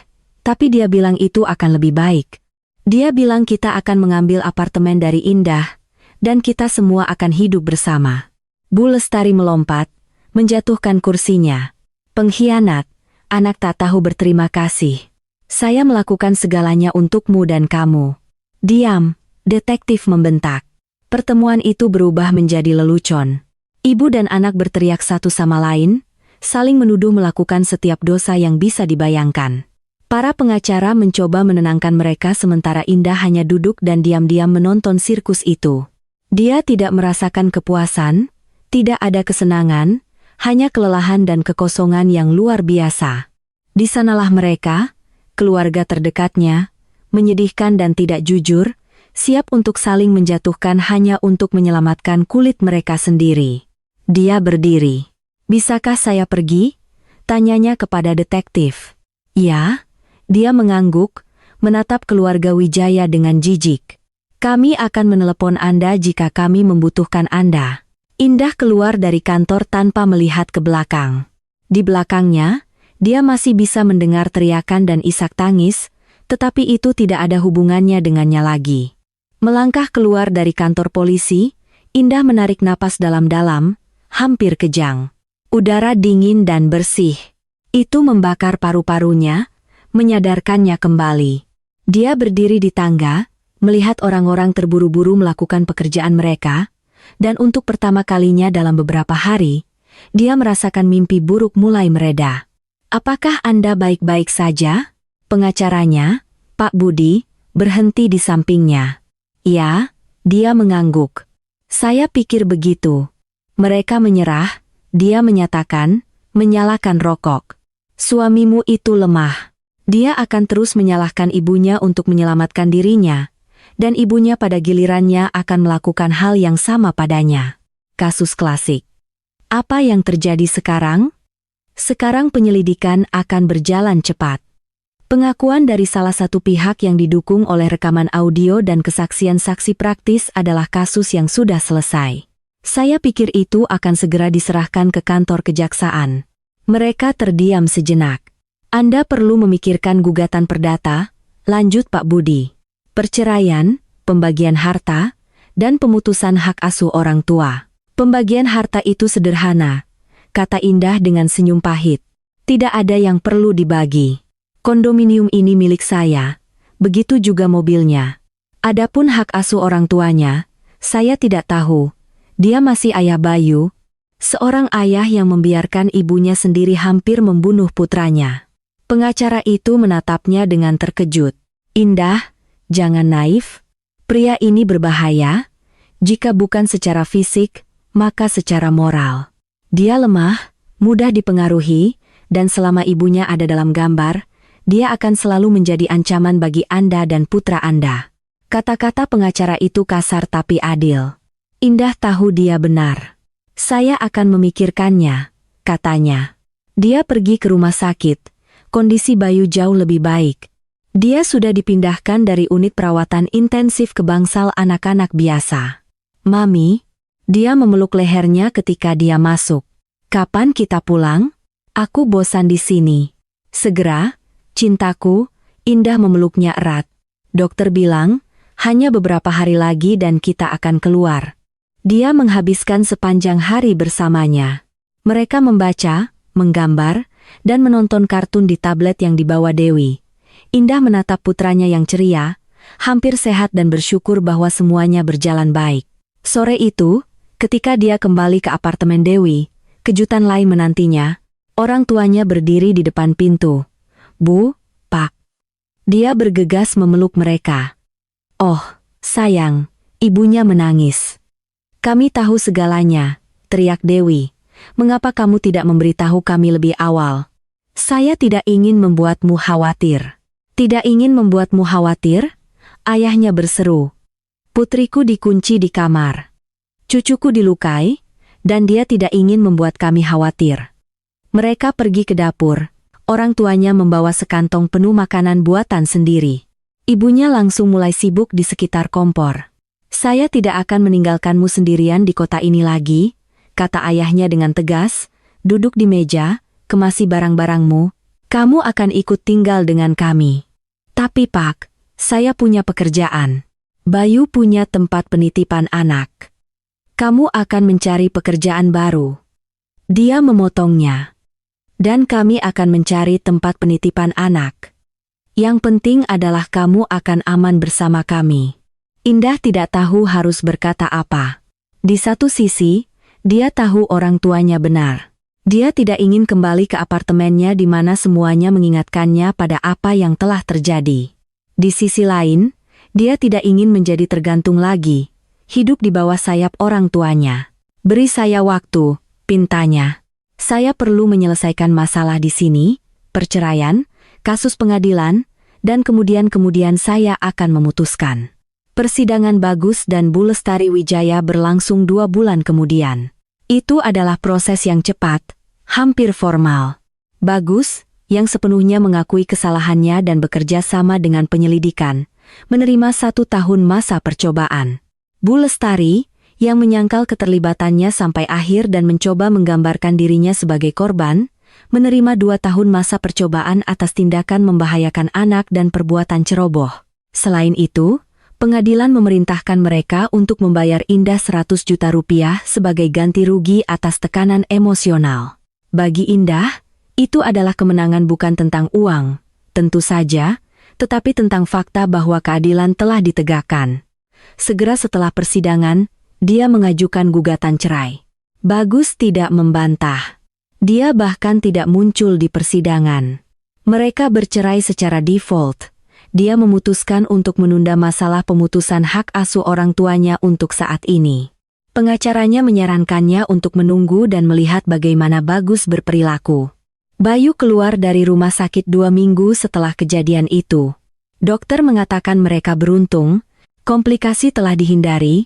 tapi dia bilang itu akan lebih baik. Dia bilang kita akan mengambil apartemen dari Indah, dan kita semua akan hidup bersama. Bu Lestari melompat, menjatuhkan kursinya. Pengkhianat, anak tak tahu berterima kasih. Saya melakukan segalanya untukmu dan kamu. Diam, detektif membentak. Pertemuan itu berubah menjadi lelucon. Ibu dan anak berteriak satu sama lain, saling menuduh melakukan setiap dosa yang bisa dibayangkan. Para pengacara mencoba menenangkan mereka sementara Indah hanya duduk dan diam-diam menonton sirkus itu. Dia tidak merasakan kepuasan, tidak ada kesenangan, hanya kelelahan dan kekosongan yang luar biasa. Di sanalah mereka, keluarga terdekatnya, menyedihkan dan tidak jujur, siap untuk saling menjatuhkan hanya untuk menyelamatkan kulit mereka sendiri. Dia berdiri. Bisakah saya pergi? Tanyanya kepada detektif. Ya, dia mengangguk, menatap keluarga Wijaya dengan jijik. Kami akan menelepon Anda jika kami membutuhkan Anda. Indah keluar dari kantor tanpa melihat ke belakang. Di belakangnya, Dia masih bisa mendengar teriakan dan isak tangis, tetapi itu tidak ada hubungannya dengannya lagi. Melangkah keluar dari kantor polisi, Indah menarik napas dalam-dalam, hampir kejang. Udara dingin dan bersih. Itu membakar paru-parunya, menyadarkannya kembali. Dia berdiri di tangga, melihat orang-orang terburu-buru melakukan pekerjaan mereka, dan untuk pertama kalinya dalam beberapa hari, dia merasakan mimpi buruk mulai mereda. "Apakah Anda baik-baik saja?" Pengacaranya, Pak Budi, berhenti di sampingnya. "Ya," dia mengangguk. "Saya pikir begitu." Mereka menyerah, dia menyatakan, menyalakan rokok. "Suamimu itu lemah. Dia akan terus menyalahkan ibunya untuk menyelamatkan dirinya, dan ibunya pada gilirannya akan melakukan hal yang sama padanya." Kasus klasik. Apa yang terjadi sekarang? Sekarang penyelidikan akan berjalan cepat. Pengakuan dari salah satu pihak yang didukung oleh rekaman audio dan kesaksian saksi praktis adalah kasus yang sudah selesai. Saya pikir itu akan segera diserahkan ke kantor kejaksaan. Mereka terdiam sejenak. "Anda perlu memikirkan gugatan perdata," lanjut Pak Budi. "Perceraian, pembagian harta, dan pemutusan hak asuh orang tua." "Pembagian harta itu sederhana," kata Indah dengan senyum pahit. "Tidak ada yang perlu dibagi. Kondominium ini milik saya, begitu juga mobilnya. Adapun hak asuh orang tuanya, saya tidak tahu. Dia masih ayah Bayu, seorang ayah yang membiarkan ibunya sendiri hampir membunuh putranya." Pengacara itu menatapnya dengan terkejut. "Indah, jangan naif. Pria ini berbahaya. Jika bukan secara fisik, maka secara moral. Dia lemah, mudah dipengaruhi, dan selama ibunya ada dalam gambar, dia akan selalu menjadi ancaman bagi Anda dan putra Anda." Kata-kata pengacara itu kasar tapi adil. Indah tahu dia benar. "Saya akan memikirkannya," katanya. Dia pergi ke rumah sakit. Kondisi Bayu jauh lebih baik. Dia sudah dipindahkan dari unit perawatan intensif ke bangsal anak-anak biasa. "Mami," dia memeluk lehernya ketika dia masuk. "Kapan kita pulang? Aku bosan di sini." "Segera, cintaku," Indah memeluknya erat. "Dokter bilang, hanya beberapa hari lagi dan kita akan keluar." Dia menghabiskan sepanjang hari bersamanya. Mereka membaca, menggambar, dan menonton kartun di tablet yang dibawa Dewi. Indah menatap putranya yang ceria, hampir sehat dan bersyukur bahwa semuanya berjalan baik. Sore itu, ketika dia kembali ke apartemen Dewi, kejutan lain menantinya. Orang tuanya berdiri di depan pintu. "Bu, Pak." Dia bergegas memeluk mereka. "Oh, sayang," ibunya menangis. "Kami tahu segalanya," teriak Dewi. "Mengapa kamu tidak memberitahu kami lebih awal?" "Saya tidak ingin membuatmu khawatir." "Tidak ingin membuatmu khawatir?" ayahnya berseru. "Putriku dikunci di kamar. Cucuku dilukai, dan dia tidak ingin membuat kami khawatir." Mereka pergi ke dapur. Orang tuanya membawa sekantong penuh makanan buatan sendiri. Ibunya langsung mulai sibuk di sekitar kompor. "Saya tidak akan meninggalkanmu sendirian di kota ini lagi," kata ayahnya dengan tegas. "Duduk di meja, kemasi barang-barangmu. Kamu akan ikut tinggal dengan kami." "Tapi Pak, saya punya pekerjaan. Bayu punya tempat penitipan anak. Kamu akan mencari pekerjaan baru." Dia memotongnya. "Dan kami akan mencari tempat penitipan anak. Yang penting adalah kamu akan aman bersama kami." Indah tidak tahu harus berkata apa. Di satu sisi, dia tahu orang tuanya benar. Dia tidak ingin kembali ke apartemennya di mana semuanya mengingatkannya pada apa yang telah terjadi. Di sisi lain, dia tidak ingin menjadi tergantung lagi, hidup di bawah sayap orang tuanya. "Beri saya waktu," pintanya. "Saya perlu menyelesaikan masalah di sini, perceraian, kasus pengadilan, dan kemudian saya akan memutuskan." Persidangan Bagus dan Bu Lestari Wijaya berlangsung 2 bulan kemudian. Itu adalah proses yang cepat, hampir formal. Bagus, yang sepenuhnya mengakui kesalahannya dan bekerja sama dengan penyelidikan, menerima 1 tahun masa percobaan. Bu Lestari, yang menyangkal keterlibatannya sampai akhir dan mencoba menggambarkan dirinya sebagai korban, menerima 2 tahun masa percobaan atas tindakan membahayakan anak dan perbuatan ceroboh. Selain itu, pengadilan memerintahkan mereka untuk membayar Indah 100 juta rupiah sebagai ganti rugi atas tekanan emosional. Bagi Indah, itu adalah kemenangan bukan tentang uang, tentu saja, tetapi tentang fakta bahwa keadilan telah ditegakkan. Segera setelah persidangan, dia mengajukan gugatan cerai. Bagus tidak membantah. Dia bahkan tidak muncul di persidangan. Mereka bercerai secara default. Dia memutuskan untuk menunda masalah pemutusan hak asuh orang tuanya untuk saat ini. Pengacaranya menyarankannya untuk menunggu dan melihat bagaimana Bagus berperilaku. Bayu keluar dari rumah sakit 2 minggu setelah kejadian itu. Dokter mengatakan mereka beruntung, komplikasi telah dihindari,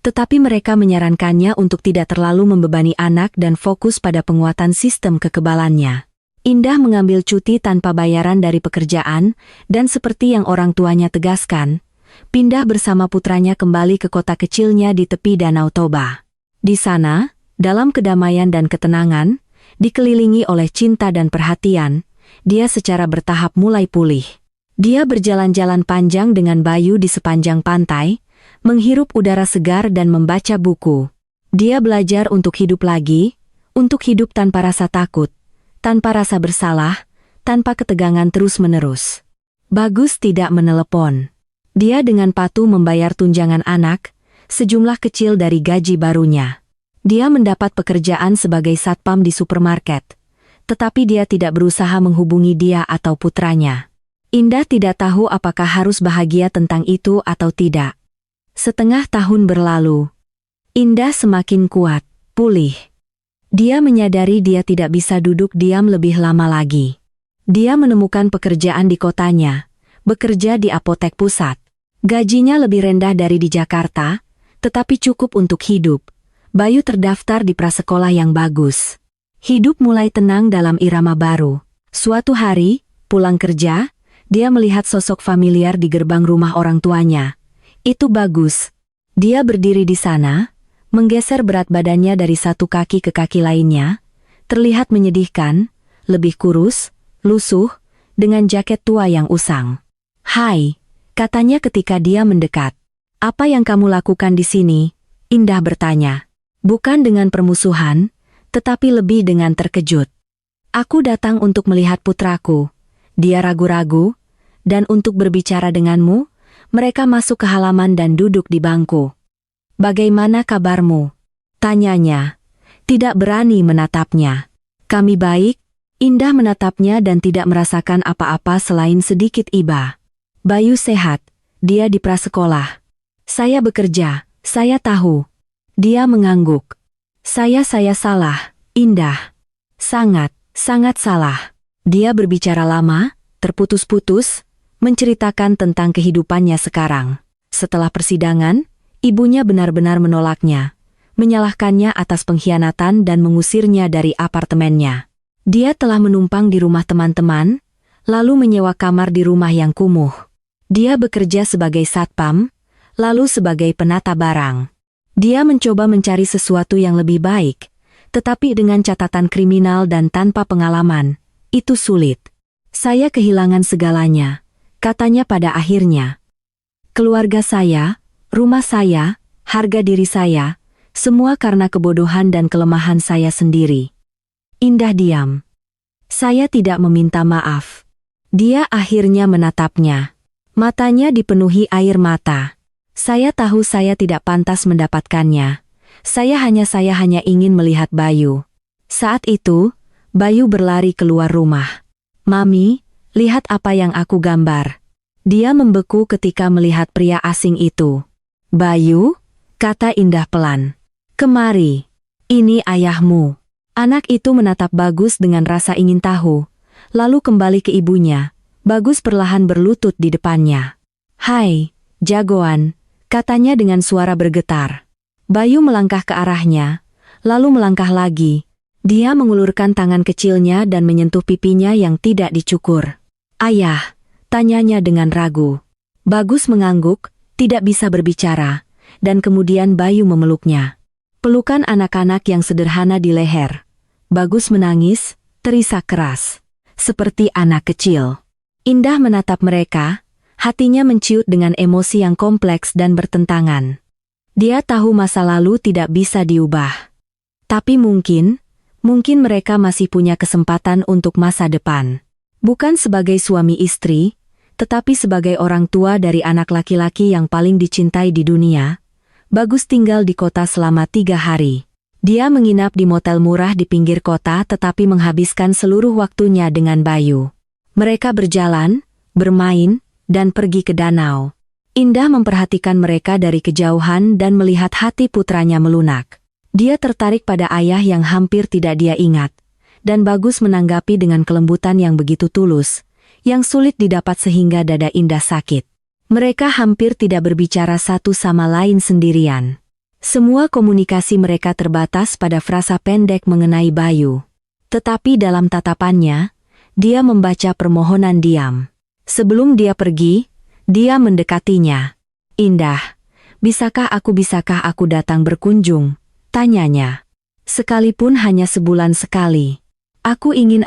tetapi mereka menyarankannya untuk tidak terlalu membebani anak dan fokus pada penguatan sistem kekebalannya. Indah mengambil cuti tanpa bayaran dari pekerjaan, dan seperti yang orang tuanya tegaskan, pindah bersama putranya kembali ke kota kecilnya di tepi Danau Toba. Di sana, dalam kedamaian dan ketenangan, dikelilingi oleh cinta dan perhatian, dia secara bertahap mulai pulih. Dia berjalan-jalan panjang dengan Bayu di sepanjang pantai, menghirup udara segar dan membaca buku. Dia belajar untuk hidup lagi, untuk hidup tanpa rasa takut, tanpa rasa bersalah, tanpa ketegangan terus-menerus. Bagus tidak menelepon. Dia dengan patuh membayar tunjangan anak, sejumlah kecil dari gaji barunya. Dia mendapat pekerjaan sebagai satpam di supermarket, tetapi dia tidak berusaha menghubungi dia atau putranya. Indah tidak tahu apakah harus bahagia tentang itu atau tidak. Setengah tahun berlalu. Indah semakin kuat, pulih. Dia menyadari dia tidak bisa duduk diam lebih lama lagi. Dia menemukan pekerjaan di kotanya, bekerja di apotek pusat. Gajinya lebih rendah dari di Jakarta, tetapi cukup untuk hidup. Bayu terdaftar di prasekolah yang bagus. Hidup mulai tenang dalam irama baru. Suatu hari, pulang kerja, dia melihat sosok familiar di gerbang rumah orang tuanya. Itu Bagus. Dia berdiri di sana, menggeser berat badannya dari satu kaki ke kaki lainnya, terlihat menyedihkan, lebih kurus, lusuh, dengan jaket tua yang usang. "Hai," katanya ketika dia mendekat. "Apa yang kamu lakukan di sini?" Indah bertanya. Bukan dengan permusuhan, tetapi lebih dengan terkejut. "Aku datang untuk melihat putraku." Dia ragu-ragu, "Dan untuk berbicara denganmu?" Mereka masuk ke halaman dan duduk di bangku. "Bagaimana kabarmu?" tanyanya. Tidak berani menatapnya. "Kami baik." Indah menatapnya dan tidak merasakan apa-apa selain sedikit iba. "Bayu sehat, dia di prasekolah." "Saya bekerja, saya tahu." Dia mengangguk. Saya salah, Indah. Sangat salah." Dia berbicara lama, terputus-putus, menceritakan tentang kehidupannya sekarang. Setelah persidangan, ibunya benar-benar menolaknya, menyalahkannya atas pengkhianatan dan mengusirnya dari apartemennya. Dia telah menumpang di rumah teman-teman, lalu menyewa kamar di rumah yang kumuh. Dia bekerja sebagai satpam, lalu sebagai penata barang. Dia mencoba mencari sesuatu yang lebih baik, tetapi dengan catatan kriminal dan tanpa pengalaman, itu sulit. "Saya kehilangan segalanya," katanya pada akhirnya. "Keluarga saya, rumah saya, harga diri saya, semua karena kebodohan dan kelemahan saya sendiri." Indah diam. "Saya tidak meminta maaf." Dia akhirnya menatapnya. Matanya dipenuhi air mata. "Saya tahu saya tidak pantas mendapatkannya. Saya hanya ingin melihat Bayu." Saat itu, Bayu berlari keluar rumah. "Mami, lihat apa yang aku gambar." Dia membeku ketika melihat pria asing itu. "Bayu," kata Indah pelan. "Kemari. Ini ayahmu." Anak itu menatap Bagus dengan rasa ingin tahu, lalu kembali ke ibunya. Bagus perlahan berlutut di depannya. "Hai, jagoan," katanya dengan suara bergetar. Bayu melangkah ke arahnya, lalu melangkah lagi. Dia mengulurkan tangan kecilnya dan menyentuh pipinya yang tidak dicukur. "Ayah," tanyanya dengan ragu. Bagus mengangguk, tidak bisa berbicara, dan kemudian Bayu memeluknya. Pelukan anak-anak yang sederhana di leher. Bagus menangis, terisak keras, seperti anak kecil. Indah menatap mereka, hatinya menciut dengan emosi yang kompleks dan bertentangan. Dia tahu masa lalu tidak bisa diubah. Tapi mungkin mereka masih punya kesempatan untuk masa depan. Bukan sebagai suami istri, tetapi sebagai orang tua dari anak laki-laki yang paling dicintai di dunia. Bagus tinggal di kota selama 3 hari. Dia menginap di motel murah di pinggir kota tetapi menghabiskan seluruh waktunya dengan Bayu. Mereka berjalan, bermain, dan pergi ke danau. Indah memperhatikan mereka dari kejauhan dan melihat hati putranya melunak. Dia tertarik pada ayah yang hampir tidak dia ingat, dan Bagus menanggapi dengan kelembutan yang begitu tulus, yang sulit didapat sehingga dada Indah sakit. Mereka hampir tidak berbicara satu sama lain sendirian. Semua komunikasi mereka terbatas pada frasa pendek mengenai Bayu. Tetapi dalam tatapannya, dia membaca permohonan diam. Sebelum dia pergi, dia mendekatinya. "Indah, bisakah aku datang berkunjung?" tanyanya. "Sekalipun hanya sebulan sekali. Aku ingin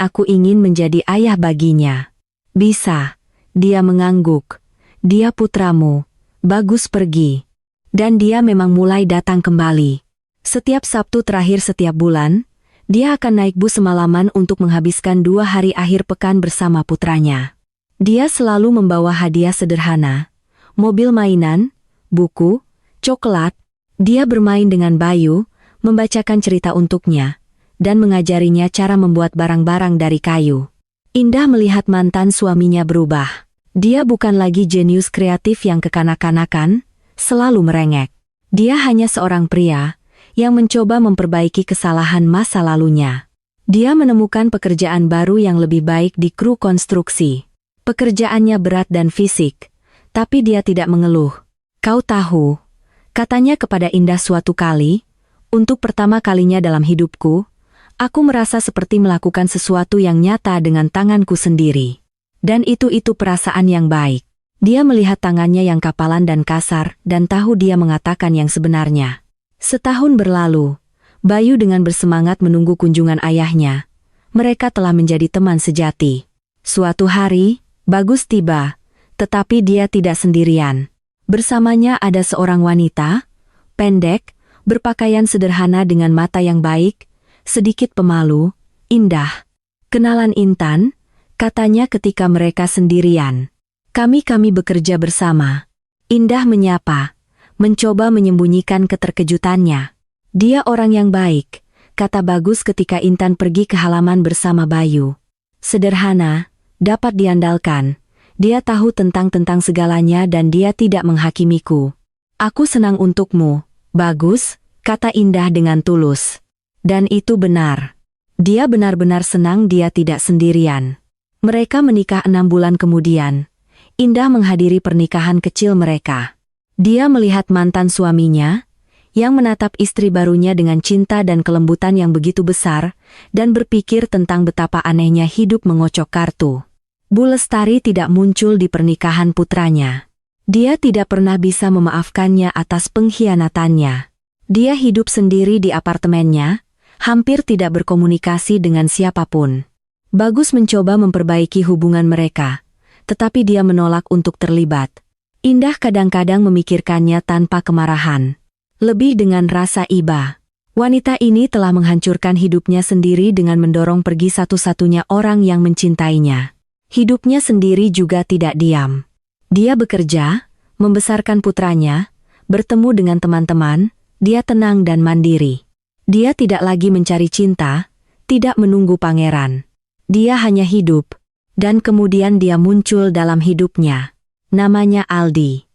menjadi ayah baginya." "Bisa," dia mengangguk. "Dia putramu." Bagus pergi. Dan dia memang mulai datang kembali. Setiap Sabtu terakhir setiap bulan, dia akan naik bus semalaman untuk menghabiskan 2 hari akhir pekan bersama putranya. Dia selalu membawa hadiah sederhana, mobil mainan, buku, coklat. Dia bermain dengan Bayu, membacakan cerita untuknya, dan mengajarinya cara membuat barang-barang dari kayu. Indah melihat mantan suaminya berubah. Dia bukan lagi jenius kreatif yang kekanak-kanakan, selalu merengek. Dia hanya seorang pria yang mencoba memperbaiki kesalahan masa lalunya. Dia menemukan pekerjaan baru yang lebih baik di kru konstruksi. Pekerjaannya berat dan fisik, tapi dia tidak mengeluh. "Kau tahu," katanya kepada Indah suatu kali, "untuk pertama kalinya dalam hidupku, aku merasa seperti melakukan sesuatu yang nyata dengan tanganku sendiri. Dan itu perasaan yang baik." Dia melihat tangannya yang kapalan dan kasar, dan tahu dia mengatakan yang sebenarnya. Setahun berlalu, Bayu dengan bersemangat menunggu kunjungan ayahnya. Mereka telah menjadi teman sejati. Suatu hari, Bagus tiba, tetapi dia tidak sendirian. Bersamanya ada seorang wanita, pendek, berpakaian sederhana dengan mata yang baik, sedikit pemalu, Indah. "Kenalan Intan," katanya ketika mereka sendirian. Kami bekerja bersama." Indah menyapa, mencoba menyembunyikan keterkejutannya. "Dia orang yang baik," kata Bagus ketika Intan pergi ke halaman bersama Bayu. "Sederhana, dapat diandalkan. Dia tahu tentang segalanya dan dia tidak menghakimiku." "Aku senang untukmu, Bagus," kata Indah dengan tulus. Dan itu benar. Dia benar-benar senang dia tidak sendirian. Mereka menikah 6 bulan kemudian. Indah menghadiri pernikahan kecil mereka. Dia melihat mantan suaminya, yang menatap istri barunya dengan cinta dan kelembutan yang begitu besar, dan berpikir tentang betapa anehnya hidup mengocok kartu. Bu Lestari tidak muncul di pernikahan putranya. Dia tidak pernah bisa memaafkannya atas pengkhianatannya. Dia hidup sendiri di apartemennya, hampir tidak berkomunikasi dengan siapapun. Bagus mencoba memperbaiki hubungan mereka, tetapi dia menolak untuk terlibat. Indah kadang-kadang memikirkannya tanpa kemarahan, lebih dengan rasa iba. Wanita ini telah menghancurkan hidupnya sendiri dengan mendorong pergi satu-satunya orang yang mencintainya. Hidupnya sendiri juga tidak diam. Dia bekerja, membesarkan putranya, bertemu dengan teman-teman, dia tenang dan mandiri. Dia tidak lagi mencari cinta, tidak menunggu pangeran. Dia hanya hidup. Dan kemudian dia muncul dalam hidupnya. Namanya Aldi.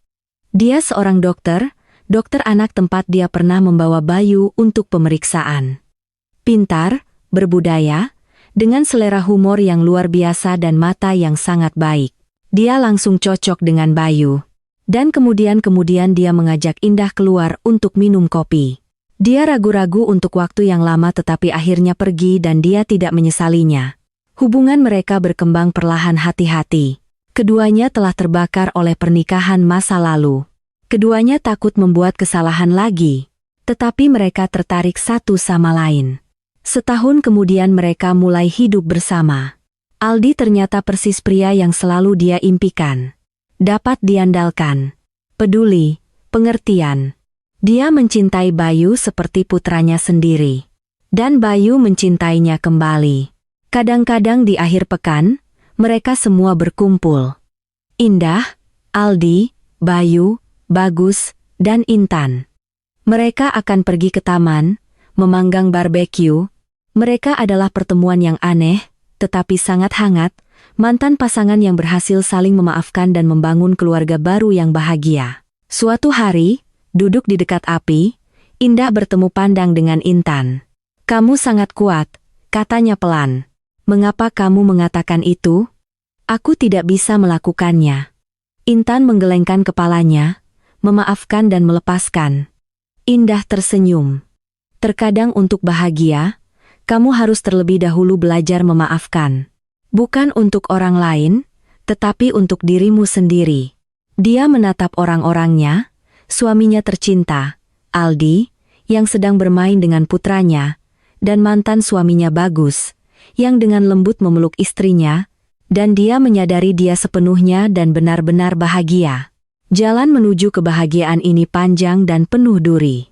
Dia seorang dokter anak tempat dia pernah membawa Bayu untuk pemeriksaan. Pintar, berbudaya, dengan selera humor yang luar biasa dan mata yang sangat baik. Dia langsung cocok dengan Bayu. Dan kemudian dia mengajak Indah keluar untuk minum kopi. Dia ragu-ragu untuk waktu yang lama tetapi akhirnya pergi dan dia tidak menyesalinya. Hubungan mereka berkembang perlahan hati-hati. Keduanya telah terbakar oleh pernikahan masa lalu. Keduanya takut membuat kesalahan lagi. Tetapi mereka tertarik satu sama lain. Setahun kemudian mereka mulai hidup bersama. Aldi ternyata persis pria yang selalu dia impikan. Dapat diandalkan, peduli, pengertian. Dia mencintai Bayu seperti putranya sendiri. Dan Bayu mencintainya kembali. Kadang-kadang di akhir pekan, mereka semua berkumpul. Indah, Aldi, Bayu, Bagus, dan Intan. Mereka akan pergi ke taman, memanggang barbeque. Mereka adalah pertemuan yang aneh, tetapi sangat hangat, mantan pasangan yang berhasil saling memaafkan dan membangun keluarga baru yang bahagia. Suatu hari, duduk di dekat api, Indah bertemu pandang dengan Intan. "Kamu sangat kuat," katanya pelan. "Mengapa kamu mengatakan itu?" "Aku tidak bisa melakukannya." Intan menggelengkan kepalanya, memaafkan dan melepaskan. Indah tersenyum. "Terkadang untuk bahagia, kamu harus terlebih dahulu belajar memaafkan. Bukan untuk orang lain, tetapi untuk dirimu sendiri." Dia menatap orang-orangnya, suaminya tercinta, Aldi, yang sedang bermain dengan putranya, dan mantan suaminya Bagus, yang dengan lembut memeluk istrinya, dan dia menyadari dia sepenuhnya dan benar-benar bahagia. Jalan menuju kebahagiaan ini panjang dan penuh duri.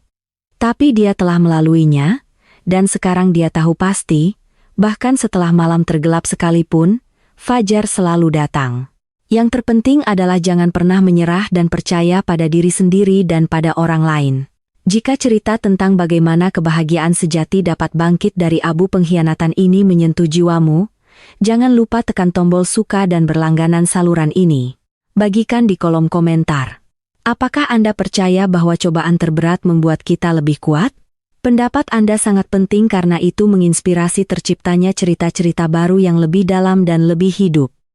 Tapi dia telah melaluinya, dan sekarang dia tahu pasti, bahkan setelah malam tergelap sekalipun, fajar selalu datang. Yang terpenting adalah jangan pernah menyerah dan percaya pada diri sendiri dan pada orang lain. Jika cerita tentang bagaimana kebahagiaan sejati dapat bangkit dari abu pengkhianatan ini menyentuh jiwamu, jangan lupa tekan tombol suka dan berlangganan saluran ini. Bagikan di kolom komentar. Apakah Anda percaya bahwa cobaan terberat membuat kita lebih kuat? Pendapat Anda sangat penting karena itu menginspirasi terciptanya cerita-cerita baru yang lebih dalam dan lebih hidup.